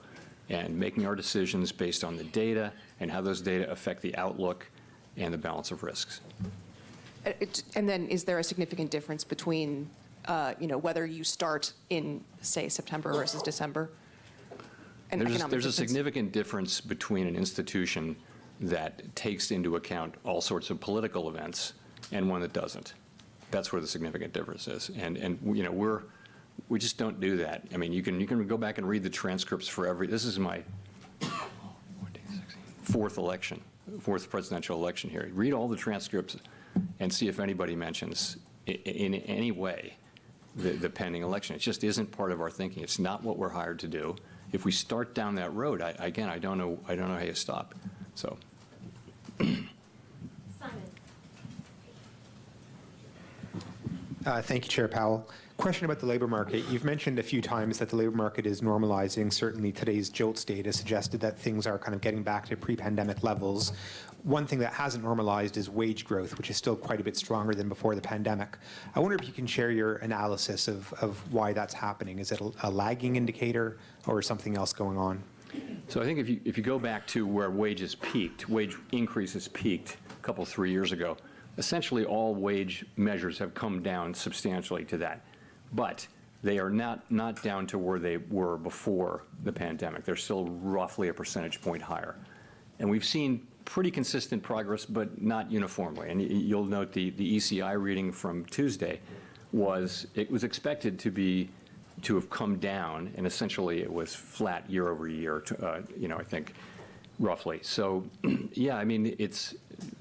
and making our decisions based on the data and how those data affect the outlook and the balance of risks. And then is there a significant difference between, whether you start in, say, September versus December? There's a significant difference between an institution that takes into account all sorts of political events and one that doesn't. That's where the significant difference is, and we just don't do that. I mean, you can go back and read the transcripts for every. This is my fourth presidential election here. Read all the transcripts and see if anybody mentions in any way the pending election. It just isn't part of our thinking. It's not what we're hired to do. If we start down that road, I don't know how you stop. So. Thank you, Chair Powell. Question about the labor market. You've mentioned a few times that the labor market is normalizing. Certainly today's JOLTS data suggested that things are kind of getting back to pre-pandemic levels. One thing that hasn't normalized is wage growth, which is still quite a bit stronger than before the pandemic. I wonder if you can share your analysis of why that's happening. Is it a lagging indicator or something else going on? So I think if you go back to where wages peaked, wage increases peaked a couple, 3 years ago, essentially all wage measures have come down substantially to that. But they are not down to where they were before the pandemic. They're still roughly a percentage point higher. And we've seen pretty consistent progress, but not uniformly. And you'll note the ECI reading from Tuesday was expected to have come down, and essentially it was flat year over year, I think, roughly. So, yeah, I mean,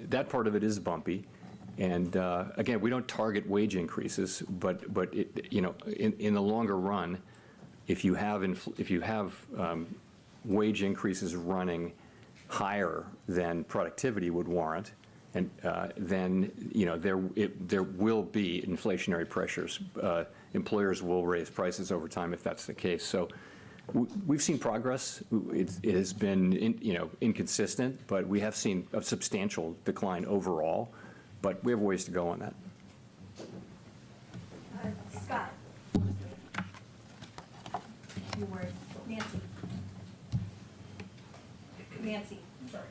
that part of it is bumpy. And again, we don't target wage increases, but in the longer run, if you have wage increases running higher than productivity would warrant, and then there will be inflationary pressures. Employers will raise prices over time if that's the case. So we've seen progress. It has been inconsistent, but we have seen a substantial decline overall. But we have ways to go on that. Scott. You were Nancy. Nancy. Sorry.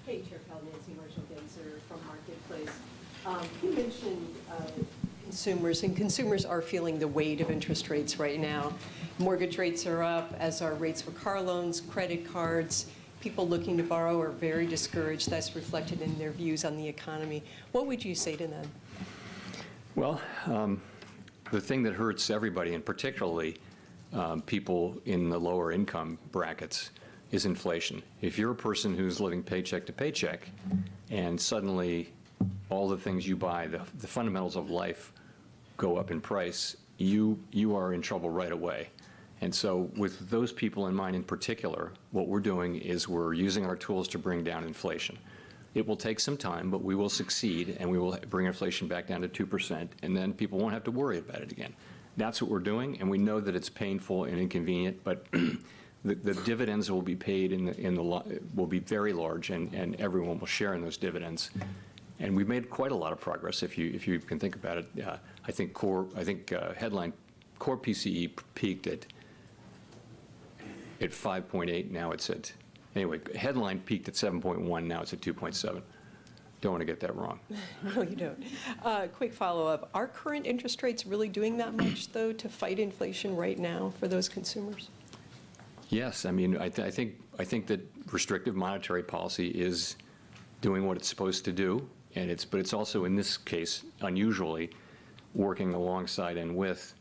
Hey, Chair Powell, Nancy Marshall-Genzer from Marketplace. You mentioned consumers, and consumers are feeling the weight of interest rates right now. Mortgage rates are up, as are rates for car loans, credit cards. People looking to borrow are very discouraged. That's reflected in their views on the economy. What would you say to them? Well, the thing that hurts everybody, and particularly people in the lower income brackets, is inflation. If you're a person who's living paycheck to paycheck, and suddenly all the things you buy, the fundamentals of life go up in price, you are in trouble right away. And so with those people in mind in particular, what we're doing is we're using our tools to bring down inflation. It will take some time, but we will succeed, and we will bring inflation back down to 2%, and then people won't have to worry about it again. That's what we're doing, and we know that it's painful and inconvenient, but the dividends will be paid will be very large, and everyone will share in those dividends. And we've made quite a lot of progress if you can think about it. I think headline core PCE peaked at 5.8. Now it's anyway, headline peaked at 7.1. Now it's at 2.7. Don't want to get that wrong. No, you don't. Quick follow-up. Are current interest rates really doing that much, though, to fight inflation right now for those consumers? Yes. I mean, I think that restrictive monetary policy is doing what it's supposed to do, but it's also, in this case, unusually working alongside and with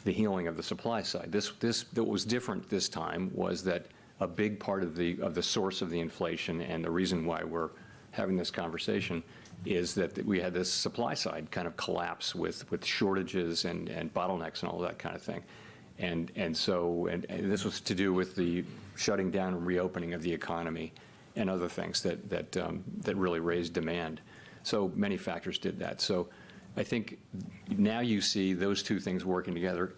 the healing of the supply side. That was different this time was that a big part of the source of the inflation, and the reason why we're having this conversation, is that we had this supply side kind of collapse with shortages and bottlenecks and all that kind of thing. And this was to do with the shutting down and reopening of the economy and other things that really raised demand. So many factors did that. So I think now you see those two things working together,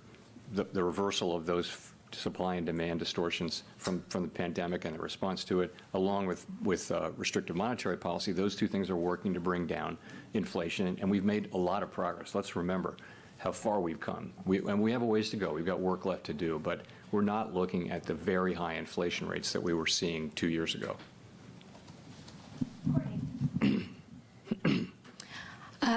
the reversal of those supply and demand distortions from the pandemic and the response to it, along with restrictive monetary policy. Those two things are working to bring down inflation, and we've made a lot of progress. Let's remember how far we've come. And we have a ways to go. We've got work left to do, but we're not looking at the very high inflation rates that we were seeing 2 years ago.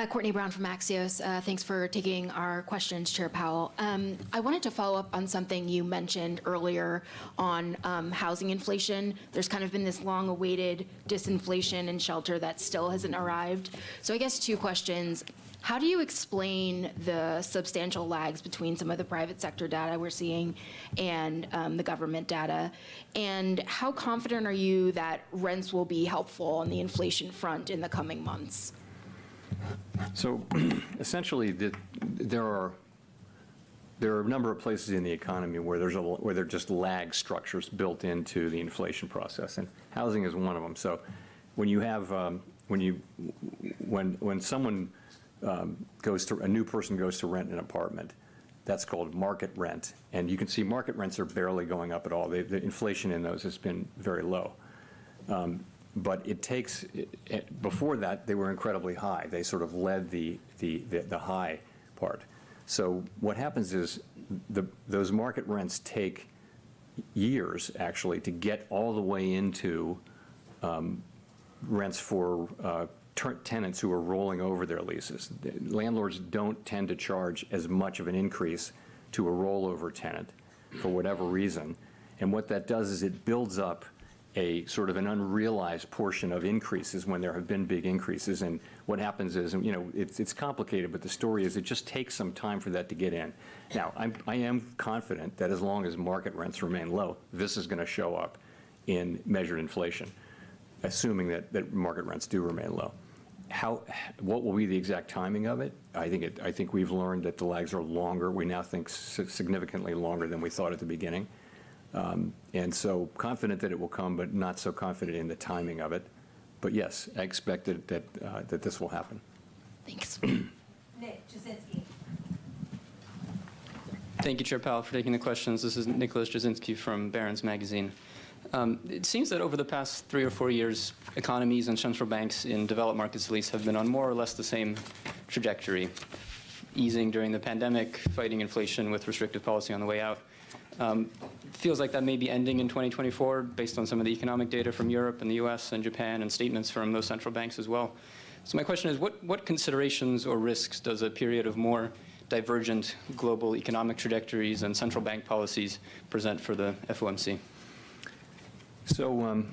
Courtney Brown from Axios. Thanks for taking our questions, Chair Powell. I wanted to follow up on something you mentioned earlier on housing inflation. There's kind of been this long-awaited disinflation in shelter that still hasn't arrived. So I guess two questions. How do you explain the substantial lags between some of the private sector data we're seeing and the government data? And how confident are you that rents will be helpful on the inflation front in the coming months? So essentially, there are a number of places in the economy where there are just lag structures built into the inflation process, and housing is one of them. So when you have when someone a new person goes to rent an apartment, that's called market rent, and you can see market rents are barely going up at all. The inflation in those has been very low. But it takes, before that, they were incredibly high. They sort of led the high part. So what happens is those market rents take years, actually, to get all the way into rents for tenants who are rolling over their leases. Landlords don't tend to charge as much of an increase to a rollover tenant for whatever reason. And what that does is it builds up a sort of an unrealized portion of increases when there have been big increases. And what happens is, you know, it's complicated, but the story is it just takes some time for that to get in. Now, I am confident that as long as market rents remain low, this is going to show up in measured inflation, assuming that market rents do remain low. What will be the exact timing of it? I think we've learned that the lags are longer. We now think significantly longer than we thought at the beginning. And so confident that it will come, but not so confident in the timing of it. But yes, I expect that this will happen. Thanks. Nick Jasinski. Thank you, Chair Powell, for taking the questions. This is Nicholas Jasinski from Barron's Magazine. It seems that over the past 3 or 4 years, economies and central banks in developed markets at least have been on more or less the same trajectory, easing during the pandemic, fighting inflation with restrictive policy on the way out. Feels like that may be ending in 2024 based on some of the economic data from Europe and the US and Japan and statements from those central banks as well. So my question is, what considerations or risks does a period of more divergent global economic trajectories and central bank policies present for the FOMC? So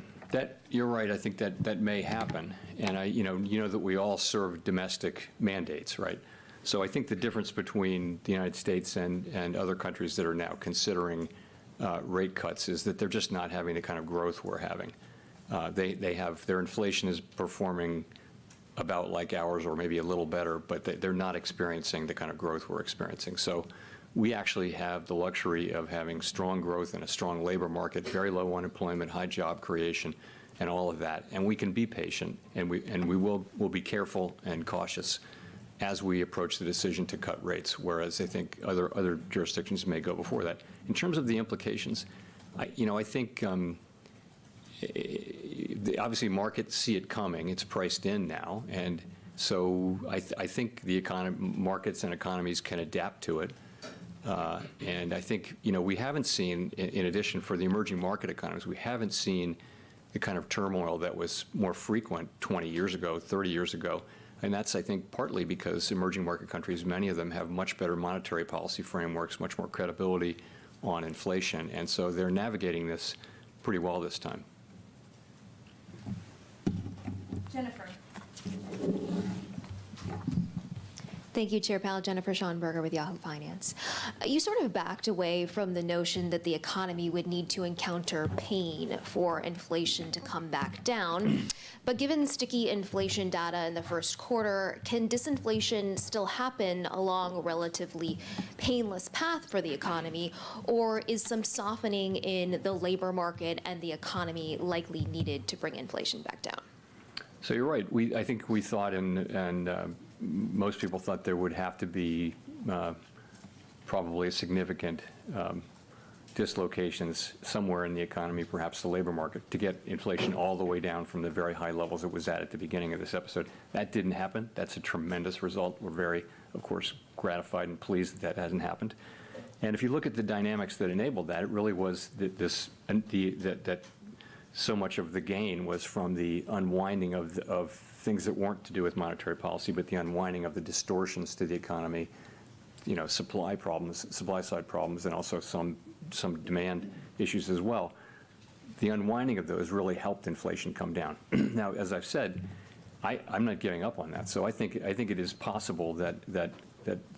you're right. I think that may happen, and you know that we all serve domestic mandates, right? So I think the difference between the United States and other countries that are now considering rate cuts is that they're just not having the kind of growth we're having. Their inflation is performing about like ours or maybe a little better, but they're not experiencing the kind of growth we're experiencing. So we actually have the luxury of having strong growth and a strong labor market, very low unemployment, high job creation, and all of that. And we can be patient, and we'll be careful and cautious as we approach the decision to cut rates, whereas I think other jurisdictions may go before that. In terms of the implications, I think obviously markets see it coming. It's priced in now, and so I think the markets and economies can adapt to it. And I think we haven't seen, in addition for the emerging market economies, we haven't seen the kind of turmoil that was more frequent 20 years ago, 30 years ago. And that's, I think, partly because emerging market countries, many of them have much better monetary policy frameworks, much more credibility on inflation. And so they're navigating this pretty well this time. Jennifer. Thank you, Chair Powell. Jennifer Schonberger with Yahoo Finance. You sort of backed away from the notion that the economy would need to encounter pain for inflation to come back down. But given sticky inflation data in the first quarter, can disinflation still happen along a relatively painless path for the economy, or is some softening in the labor market and the economy likely needed to bring inflation back down? So you're right. I think we thought, and most people thought there would have to be probably a significant dislocations somewhere in the economy, perhaps the labor market, to get inflation all the way down from the very high levels it was at the beginning of this episode. That didn't happen. That's a tremendous result. We're very, of course, gratified and pleased that that hasn't happened. And if you look at the dynamics that enabled that, it really was that so much of the gain was from the unwinding of things that weren't to do with monetary policy, but the unwinding of the distortions to the economy, supply side problems, and also some demand issues as well. The unwinding of those really helped inflation come down. Now, as I've said, I'm not giving up on that. So I think it is possible that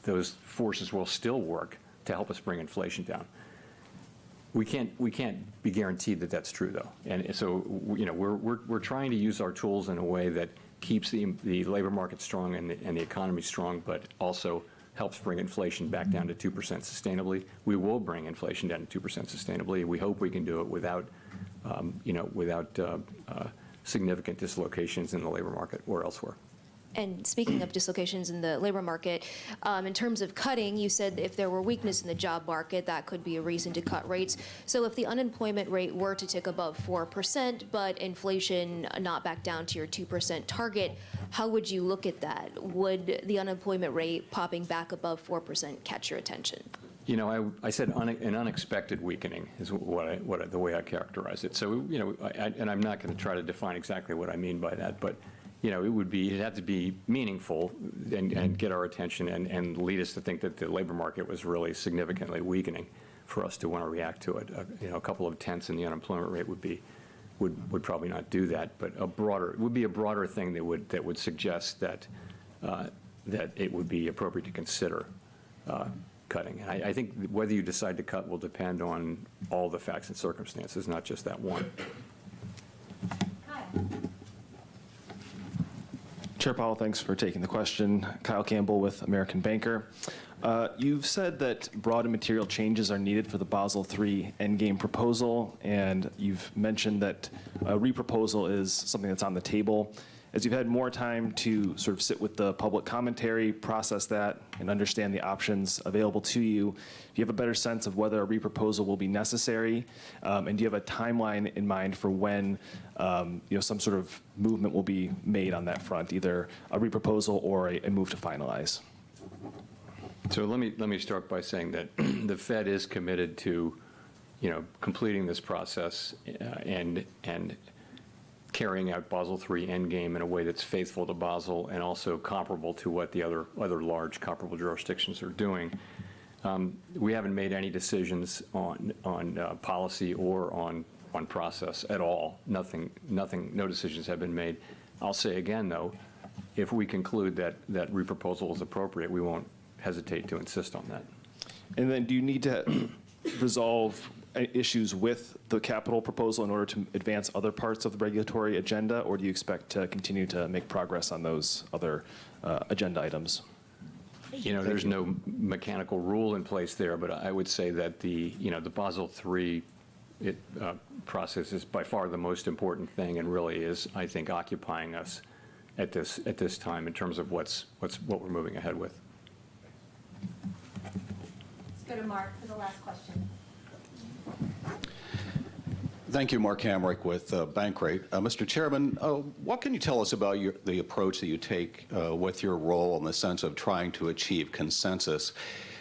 those forces will still work to help us bring inflation down. We can't be guaranteed that that's true, though. And so we're trying to use our tools in a way that keeps the labor market strong and the economy strong, but also helps bring inflation back down to 2% sustainably. We will bring inflation down to 2% sustainably. We hope we can do it without significant dislocations in the labor market or elsewhere. And speaking of dislocations in the labor market, in terms of cutting, you said if there were weakness in the job market, that could be a reason to cut rates. So if the unemployment rate were to tick above 4%, but inflation not back down to your 2% target, how would you look at that? Would the unemployment rate popping back above 4% catch your attention? I said an unexpected weakening is the way I characterize it. So, and I'm not going to try to define exactly what I mean by that, but it'd have to be meaningful and get our attention and lead us to think that the labor market was really significantly weakening for us to want to react to it. A couple of tenths in the unemployment rate would probably not do that, but it would be a broader thing that would suggest that it would be appropriate to consider cutting. And I think whether you decide to cut will depend on all the facts and circumstances, not just that one. Chair Powell, thanks for taking the question. Kyle Campbell with American Banker. You've said that broad and material changes are needed for the Basel III endgame proposal, and you've mentioned that a reproposal is something that's on the table. As you've had more time to sort of sit with the public commentary, process that, and understand the options available to you, do you have a better sense of whether a reproposal will be necessary? And do you have a timeline in mind for when some sort of movement will be made on that front, either a reproposal or a move to finalize? So let me start by saying that the Fed is committed to, completing this process and carrying out Basel III endgame in a way that's faithful to Basel and also comparable to what the other large comparable jurisdictions are doing. We haven't made any decisions on policy or on process at all. No decisions have been made. I'll say again, though, if we conclude that reproposal is appropriate, we won't hesitate to insist on that. And then do you need to resolve issues with the capital proposal in order to advance other parts of the regulatory agenda, or do you expect to continue to make progress on those other agenda items? There's no mechanical rule in place there, but I would say that the Basel III process is by far the most important thing, and really is, I think, occupying us at this time in terms of what we're moving ahead with. Let's go to Mark for the last question. Thank you, Mark Hamrick with Bankrate. Mr. Chairman, what can you tell us about the approach that you take with your role in the sense of trying to achieve consensus,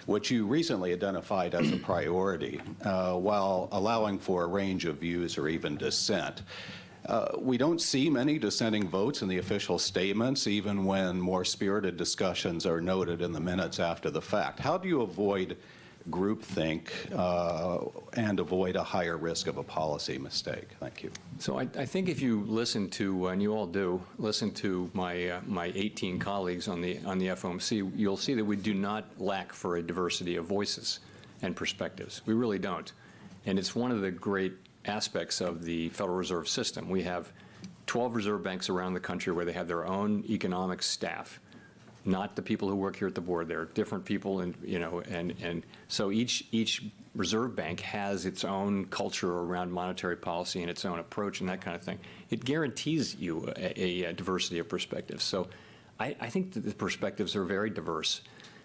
which you recently identified as a priority, while allowing for a range of views or even dissent? We don't see many dissenting votes in the official statements, even when more spirited discussions are noted in the minutes after the fact. How do you avoid groupthink and avoid a higher risk of a policy mistake? Thank you. So I think if you listen to, and you all do, listen to my 18 colleagues on the FOMC, you'll see that we do not lack for a diversity of voices and perspectives. We really don't. And it's one of the great aspects of the Federal Reserve System. We have 12 reserve banks around the country where they have their own economic staff, not the people who work here at the board. They're different people, and so each reserve bank has its own culture around monetary policy and its own approach and that kind of thing. It guarantees you a diversity of perspectives. So I think that the perspectives are very diverse.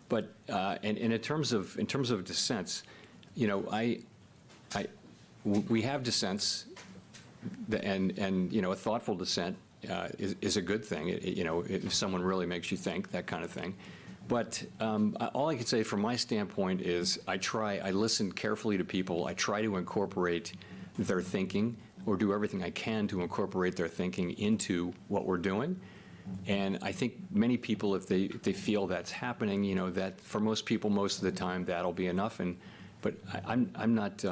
But and in terms of dissents, we have dissents, and a thoughtful dissent is a good thing. If someone really makes you think, that kind of thing. But all I can say from my standpoint is I listen carefully to people. I try to incorporate their thinking, or do everything I can to incorporate their thinking into what we're doing. And I think many people, if they feel that's happening, that for most people, most of the time, that'll be enough. But I'm not.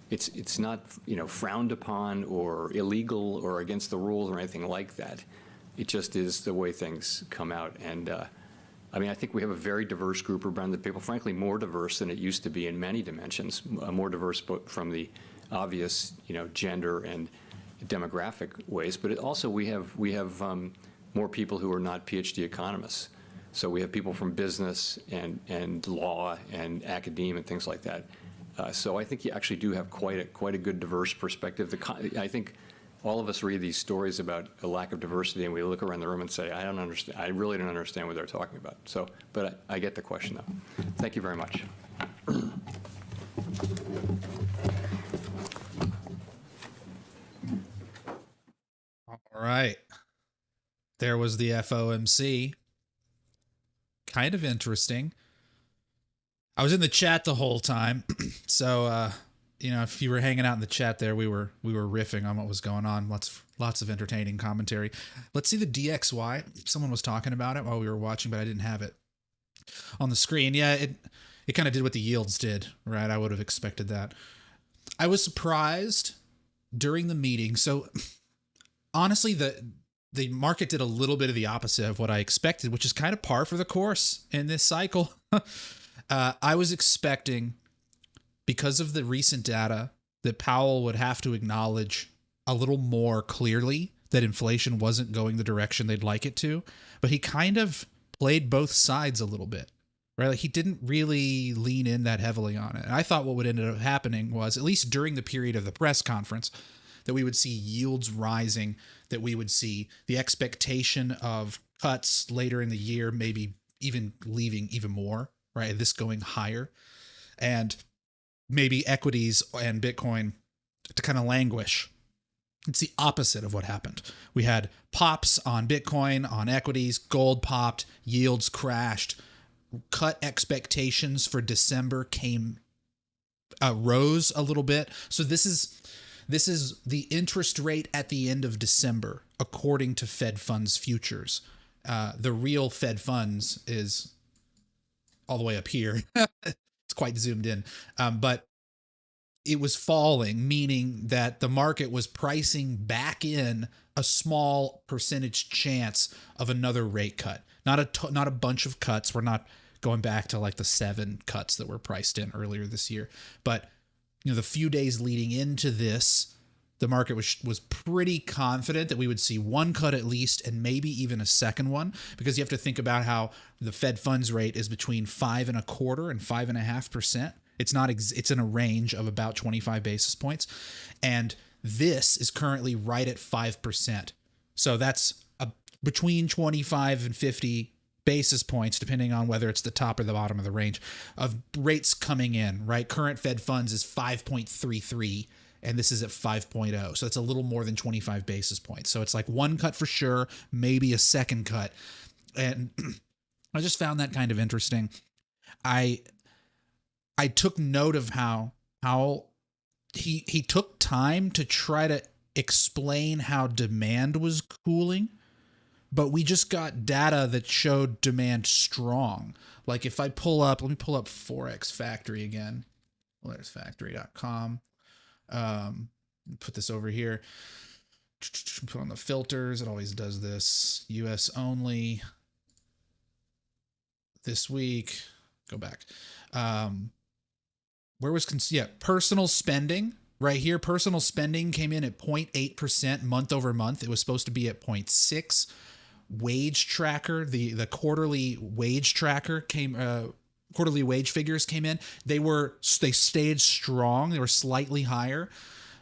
It's not frowned upon or illegal or against the rules or anything like that. It just is the way things come out. And I think we have a very diverse group around the people, frankly, more diverse than it used to be in many dimensions, more diverse from the obvious, gender and demographic ways. But we have more people who are not PhD economists. So we have people from business and law and academia and things like that. So I think you actually do have quite a good diverse perspective. I think all of us read these stories about a lack of diversity, and we look around the room and say, I don't understand. I really don't understand what they're talking about. So, but I get the question, though. Thank you very much. All right. There was the FOMC. Kind of interesting. I was in the chat the whole time, so if you were hanging out in the chat there, we were riffing on what was going on. Lots of entertaining commentary. Let's see the DXY. Someone was talking about it while we were watching, but I didn't have it on the screen. Yeah, it kind of did what the yields did, right? I would have expected that. I was surprised during the meeting. So honestly, the market did a little bit of the opposite of what I expected, which is kind of par for the course in this cycle. I was expecting, because of the recent data, that Powell would have to acknowledge a little more clearly that inflation wasn't going the direction they'd like it to. But he kind of played both sides a little bit, right? Like he didn't really lean in that heavily on it. And I thought what would end up happening was, at least during the period of the press conference, that we would see yields rising, that we would see the expectation of cuts later in the year, maybe even leaving even more, right? This going higher, and maybe equities and Bitcoin to kind of languish. It's the opposite of what happened. We had pops on Bitcoin, on equities, gold popped, yields crashed, cut expectations for December rose a little bit. So this is the interest rate at the end of December, according to Fed funds futures. The real Fed funds is all the way up here. It's quite zoomed in. But it was falling, meaning that the market was pricing back in a small percentage chance of another rate cut. Not a bunch of cuts. We're not going back to like the 7 cuts that were priced in earlier this year. But the few days leading into this, the market was pretty confident that we would see 1 cut at least, and maybe even a second one, because you have to think about how the Fed funds rate is between 5.25% and 5.5%. It's in a range of about 25 basis points. And this is currently right at 5%. So that's between 25 and 50 basis points, depending on whether it's the top or the bottom of the range of rates coming in, right? Current Fed funds is 5.33, and this is at 5.0. So it's a little more than 25 basis points. So it's like 1 cut for sure, maybe a second cut. And I just found that kind of interesting. I took note of how he took time to try to explain how demand was cooling, but we just got data that showed demand strong. Like if I let me pull up Forex Factory again. ForexFactory.com. Put this over here. Put on the filters. It always does this. US only. This week. Go back. Personal spending right here. Personal spending came in at 0.8% month over month. It was supposed to be at 0.6. Wage tracker, the quarterly wage tracker quarterly wage figures came in. They stayed strong. They were slightly higher.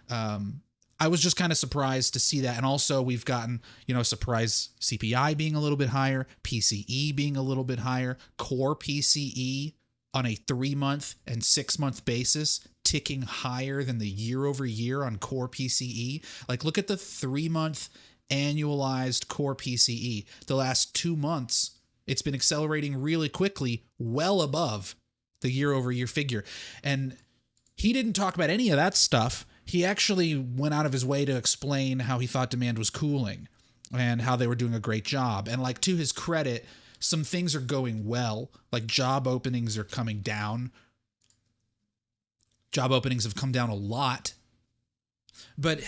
I was just kind of surprised to see that. And also we've gotten, surprise CPI being a little bit higher, PCE being a little bit higher, core PCE on a 3-month and 6-month basis, ticking higher than the year over year on core PCE. Like look at the 3-month annualized core PCE. The last 2 months, it's been accelerating really quickly, well above the year over year figure. And he didn't talk about any of that stuff. He actually went out of his way to explain how he thought demand was cooling and how they were doing a great job. And like to his credit, some things are going well, like job openings are coming down. Job openings have come down a lot, but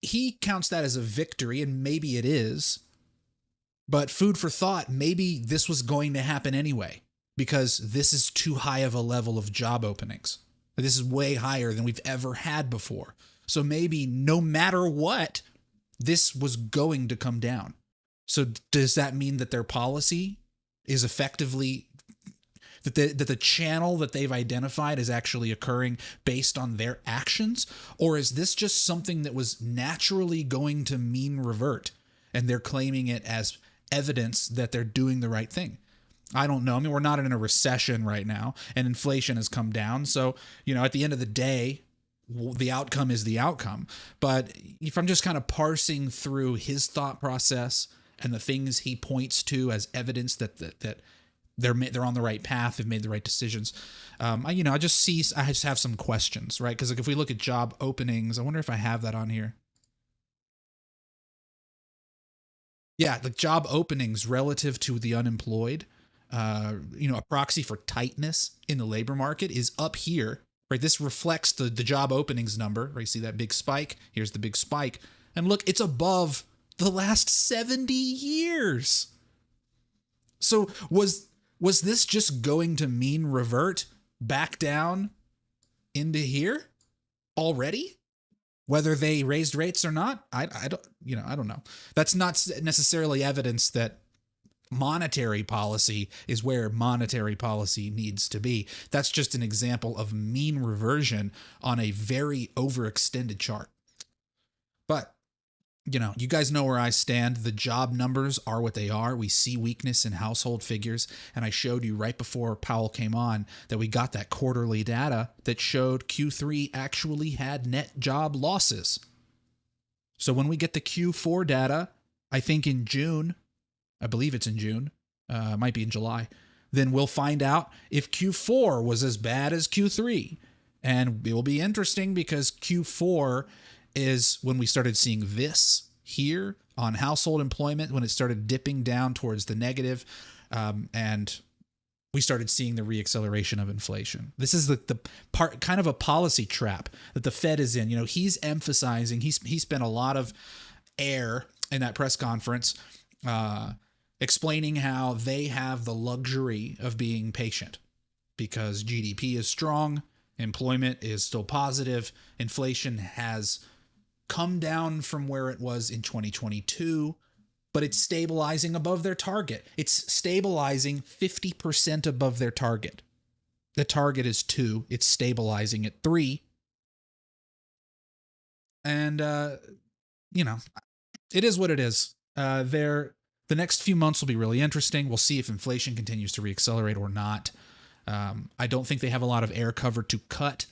he counts that as a victory, and maybe it is, but food for thought, maybe this was going to happen anyway, because this is too high of a level of job openings. This is way higher than we've ever had before. So maybe no matter what, this was going to come down. So does that mean that their policy is effectively, that the channel that they've identified is actually occurring based on their actions? Or is this just something that was naturally going to mean revert, and they're claiming it as evidence that they're doing the right thing? I don't know. I mean, we're not in a recession right now, and inflation has come down. So, at the end of the day, the outcome is the outcome. But if I'm just kind of parsing through his thought process and the things he points to as evidence that they're on the right path, they've made the right decisions, I just have some questions, right? Because if we look at job openings, I wonder if I have that on here. Yeah, like job openings relative to the unemployed. a proxy for tightness in the labor market is up here, right? This reflects the job openings number, right? You see that big spike? Here's the big spike. And look, it's above the last 70 years. So was this just going to mean revert back down into here already? Whether they raised rates or not, I don't know. That's not necessarily evidence that monetary policy is where monetary policy needs to be. That's just an example of mean reversion on a very overextended chart. But you guys know where I stand. The job numbers are what they are. We see weakness in household figures. And I showed you right before Powell came on that we got that quarterly data that showed Q3 actually had net job losses. So when we get the Q4 data, I think in June, I believe it's in June, might be in July, then we'll find out if Q4 was as bad as Q3. And it will be interesting because Q4 is when we started seeing this here on household employment, when it started dipping down towards the negative, and we started seeing the reacceleration of inflation. This is the part, kind of a policy trap that the Fed is in. He's emphasizing, he spent a lot of air in that press conference explaining how they have the luxury of being patient because GDP is strong, employment is still positive, inflation has come down from where it was in 2022, but it's stabilizing above their target. It's stabilizing 50% above their target. The target is 2. It's stabilizing at 3. And, it is what it is. The next few months will be really interesting. We'll see if inflation continues to reaccelerate or not. I don't think they have a lot of air cover to cut.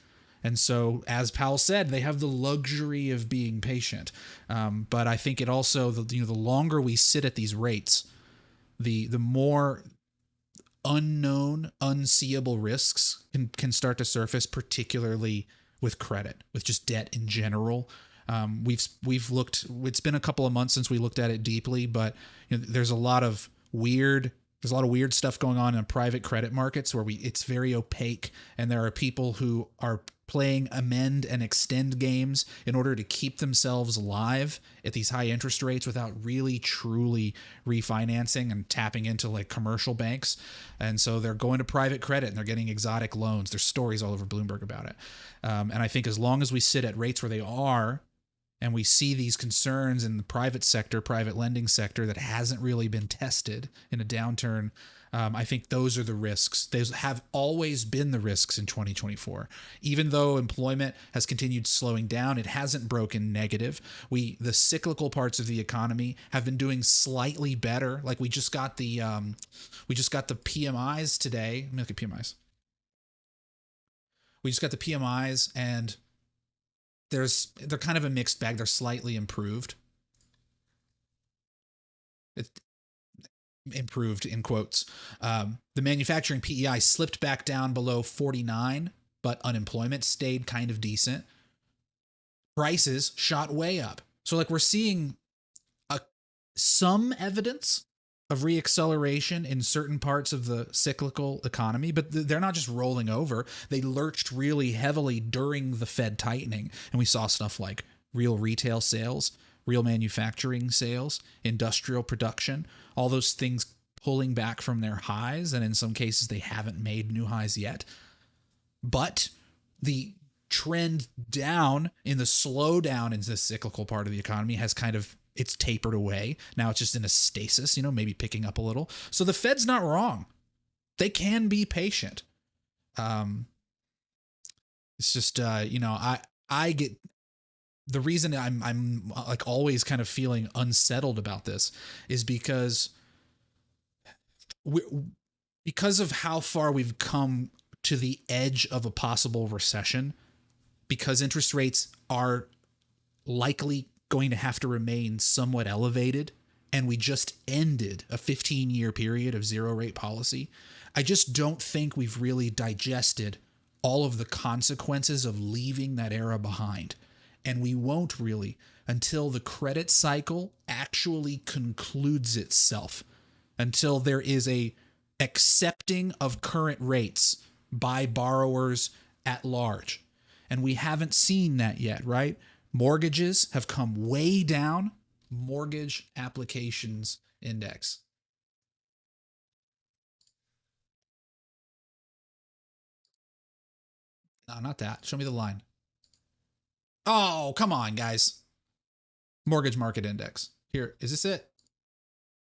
And so, as Powell said, they have the luxury of being patient. But I think it also, the longer we sit at these rates, the more unknown, unseeable risks can start to surface, particularly with credit, with just debt in general. We've looked. It's been a couple of months since we looked at it deeply, but there's a lot of weird stuff going on in private credit markets where it's very opaque, and there are people who are playing amend and extend games in order to keep themselves alive at these high interest rates without really truly refinancing and tapping into like commercial banks. And so they're going to private credit and they're getting exotic loans. There's stories all over Bloomberg about it. And I think as long as we sit at rates where they are, and we see these concerns in the private sector, private lending sector that hasn't really been tested in a downturn, I think those are the risks. Those have always been the risks in 2024. Even though employment has continued slowing down, it hasn't broken negative. The cyclical parts of the economy have been doing slightly better. Like we just got the PMIs today. Let me look at PMIs. We just got the PMIs, and they're kind of a mixed bag. They're slightly improved. Improved in quotes. The manufacturing PEI slipped back down below 49, but unemployment stayed kind of decent. Prices shot way up. So like we're seeing some evidence of reacceleration in certain parts of the cyclical economy, but they're not just rolling over. They lurched really heavily during the Fed tightening, and we saw stuff like real retail sales, real manufacturing sales, industrial production, all those things pulling back from their highs, and in some cases they haven't made new highs yet. But the trend down in the slowdown in the cyclical part of the economy has it's tapered away. Now it's just in a stasis, maybe picking up a little. So the Fed's not wrong. They can be patient. It's just, I get the reason I'm like always kind of feeling unsettled about this is because of how far we've come to the edge of a possible recession, because interest rates are likely going to have to remain somewhat elevated, and we just ended a 15-year period of zero rate policy. I just don't think we've really digested all of the consequences of leaving that era behind. And we won't really until the credit cycle actually concludes itself, until there is a accepting of current rates by borrowers at large. And we haven't seen that yet, right? Mortgages have come way down. Mortgage applications index. No, not that. Show me the line. Oh, come on, guys. Mortgage market index. Here, is this it?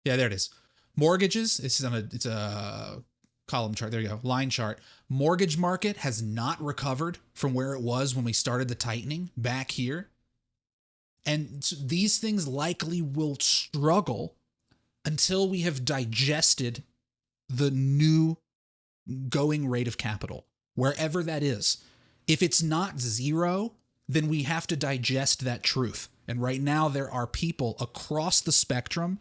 Yeah, there it is. Mortgages, this is on it's a column chart. There you go. Line chart. Mortgage market has not recovered from where it was when we started the tightening back here. And these things likely will struggle until we have digested the new going rate of capital, wherever that is. If it's not zero, then we have to digest that truth. And right now, there are people across the spectrum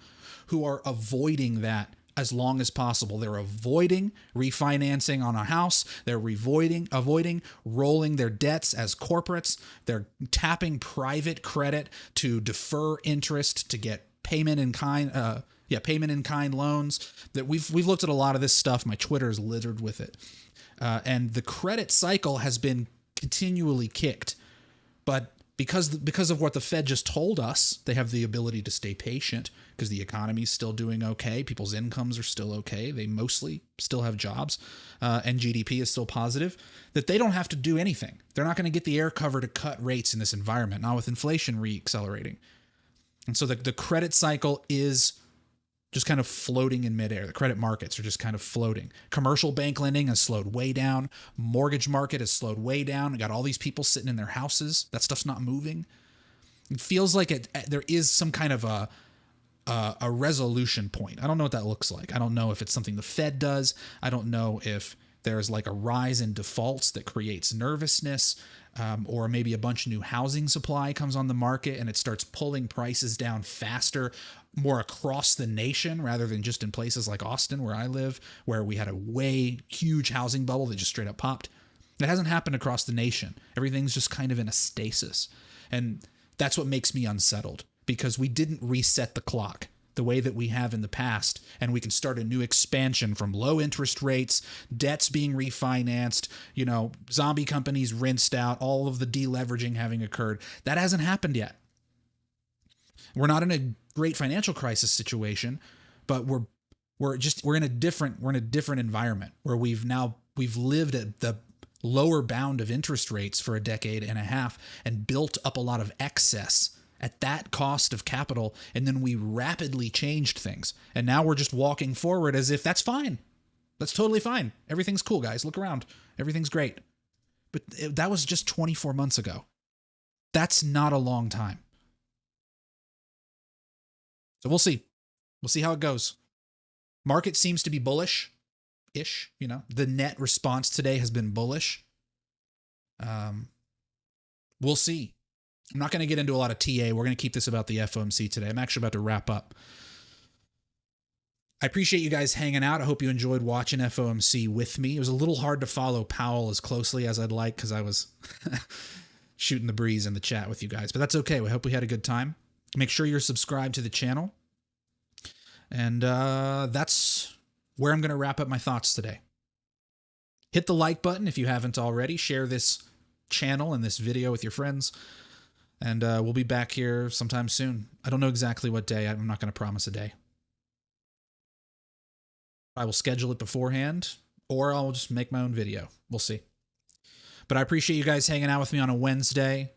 who are avoiding that as long as possible. They're avoiding refinancing on a house. They're avoiding rolling their debts as corporates. They're tapping private credit to defer interest to get payment in kind loans. That we've looked at a lot of this stuff. My Twitter is littered with it. And the credit cycle has been continually kicked. But because of what the Fed just told us, they have the ability to stay patient because the economy is still doing okay. People's incomes are still okay. They mostly still have jobs, and GDP is still positive, that they don't have to do anything. They're not going to get the air cover to cut rates in this environment, not with inflation re-accelerating. And so the credit cycle is just kind of floating in midair. The credit markets are just kind of floating. Commercial bank lending has slowed way down. Mortgage market has slowed way down. We got all these people sitting in their houses. That stuff's not moving. It feels like there is some kind of a resolution point. I don't know what that looks like. I don't know if it's something the Fed does. I don't know if there's like a rise in defaults that creates nervousness, or maybe a bunch of new housing supply comes on the market and it starts pulling prices down faster, more across the nation rather than just in places like Austin, where I live, where we had a way huge housing bubble that just straight up popped. That hasn't happened across the nation. Everything's just kind of in a stasis. And that's what makes me unsettled, because we didn't reset the clock the way that we have in the past, and we can start a new expansion from low interest rates, debts being refinanced, zombie companies rinsed out, all of the deleveraging having occurred. That hasn't happened yet. We're not in a great financial crisis situation, but we're in a different environment where we've lived at the lower bound of interest rates for a decade and a half and built up a lot of excess at that cost of capital, and then we rapidly changed things. And now we're just walking forward as if that's fine. That's totally fine. Everything's cool, guys. Look around. Everything's great. But that was just 24 months ago. That's not a long time. So we'll see. We'll see how it goes. Market seems to be bullish-ish. The net response today has been bullish. We'll see. I'm not going to get into a lot of TA. We're going to keep this about the FOMC today. I'm actually about to wrap up. I appreciate you guys hanging out. I hope you enjoyed watching FOMC with me. It was a little hard to follow Powell as closely as I'd like because I was shooting the breeze in the chat with you guys. But that's okay. We hope we had a good time. Make sure you're subscribed to the channel. And that's where I'm going to wrap up my thoughts today. Hit the like button if you haven't already. Share this channel and this video with your friends. And we'll be back here sometime soon. I don't know exactly what day. I'm not going to promise a day. I will schedule it beforehand, or I'll just make my own video. We'll see. But I appreciate you guys hanging out with me on a Wednesday.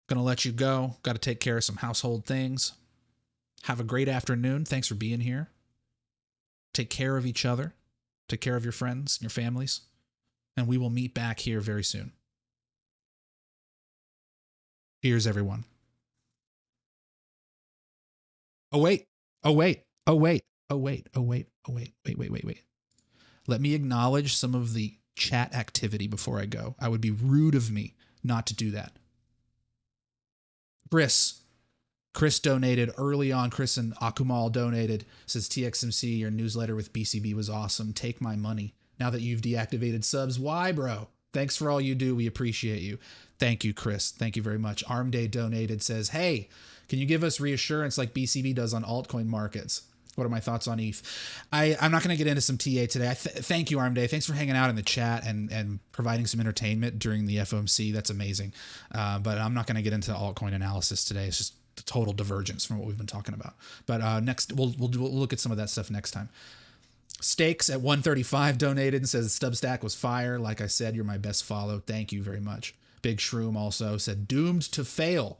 Going to let you go. Got to take care of some household things. Have a great afternoon. Thanks for being here. Take care of each other. Take care of your friends and your families. And we will meet back here very soon. Cheers, everyone. Wait. Wait. Let me acknowledge some of the chat activity before I go. I would be rude of me not to do that. Chris donated early on. Chris and Akumal donated. Says TXMC, your newsletter with BCB was awesome. Take my money. Now that you've deactivated subs, why, bro? Thanks for all you do. We appreciate you. Thank you, Chris. Thank you very much. Armday donated, says, hey, can you give us reassurance like BCB does on altcoin markets? What are my thoughts on ETH? I'm not going to get into some TA today. Thank you, Armday. Thanks for hanging out in the chat and providing some entertainment during the FOMC. That's amazing. But I'm not going to get into altcoin analysis today. It's just the total divergence from what we've been talking about. But next, we'll look at some of that stuff next time. Stakes at 135 donated and says Substack was fire. Like I said, you're my best follow. Thank you very much. Big Shroom also said doomed to fail.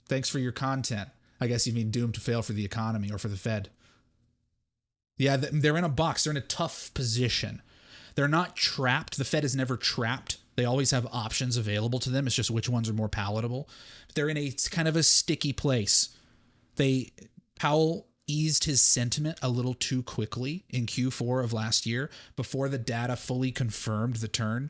Thanks for your content. I guess you mean doomed to fail for the economy or for the Fed. Yeah, they're in a box. They're in a tough position. They're not trapped. The Fed is never trapped. They always have options available to them. It's just which ones are more palatable. They're in a kind of a sticky place. Powell eased his sentiment a little too quickly in Q4 of last year before the data fully confirmed the turn.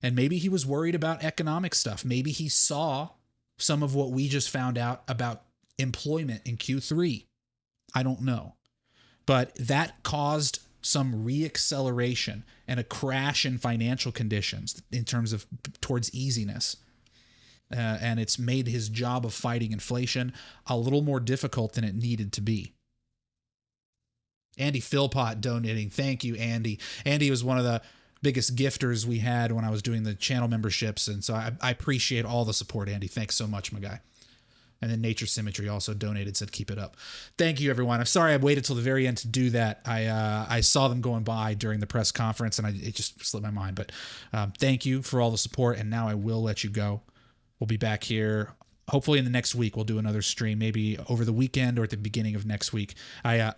And maybe he was worried about economic stuff. Maybe he saw some of what we just found out about employment in Q3. I don't know. But that caused some reacceleration and a crash in financial conditions in terms of towards easiness. And it's made his job of fighting inflation a little more difficult than it needed to be. Andy Philpott donating. Thank you, Andy. Andy was one of the biggest gifters we had when I was doing the channel memberships. And so I appreciate all the support, Andy. Thanks so much, my guy. And then Nature Symmetry also donated, said keep it up. Thank you, everyone. I'm sorry I waited till the very end to do that. I saw them going by during the press conference, and it just slipped my mind. But thank you for all the support, and now I will let you go. We'll be back here hopefully in the next week. We'll do another stream, maybe over the weekend or at the beginning of next week. My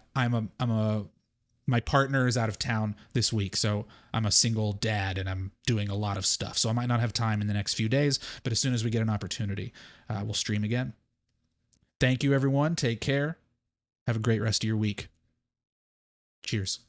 partner is out of town this week, so I'm a single dad, and I'm doing a lot of stuff. So I might not have time in the next few days, but as soon as we get an opportunity, we'll stream again. Thank you, everyone. Take care. Have a great rest of your week. Cheers.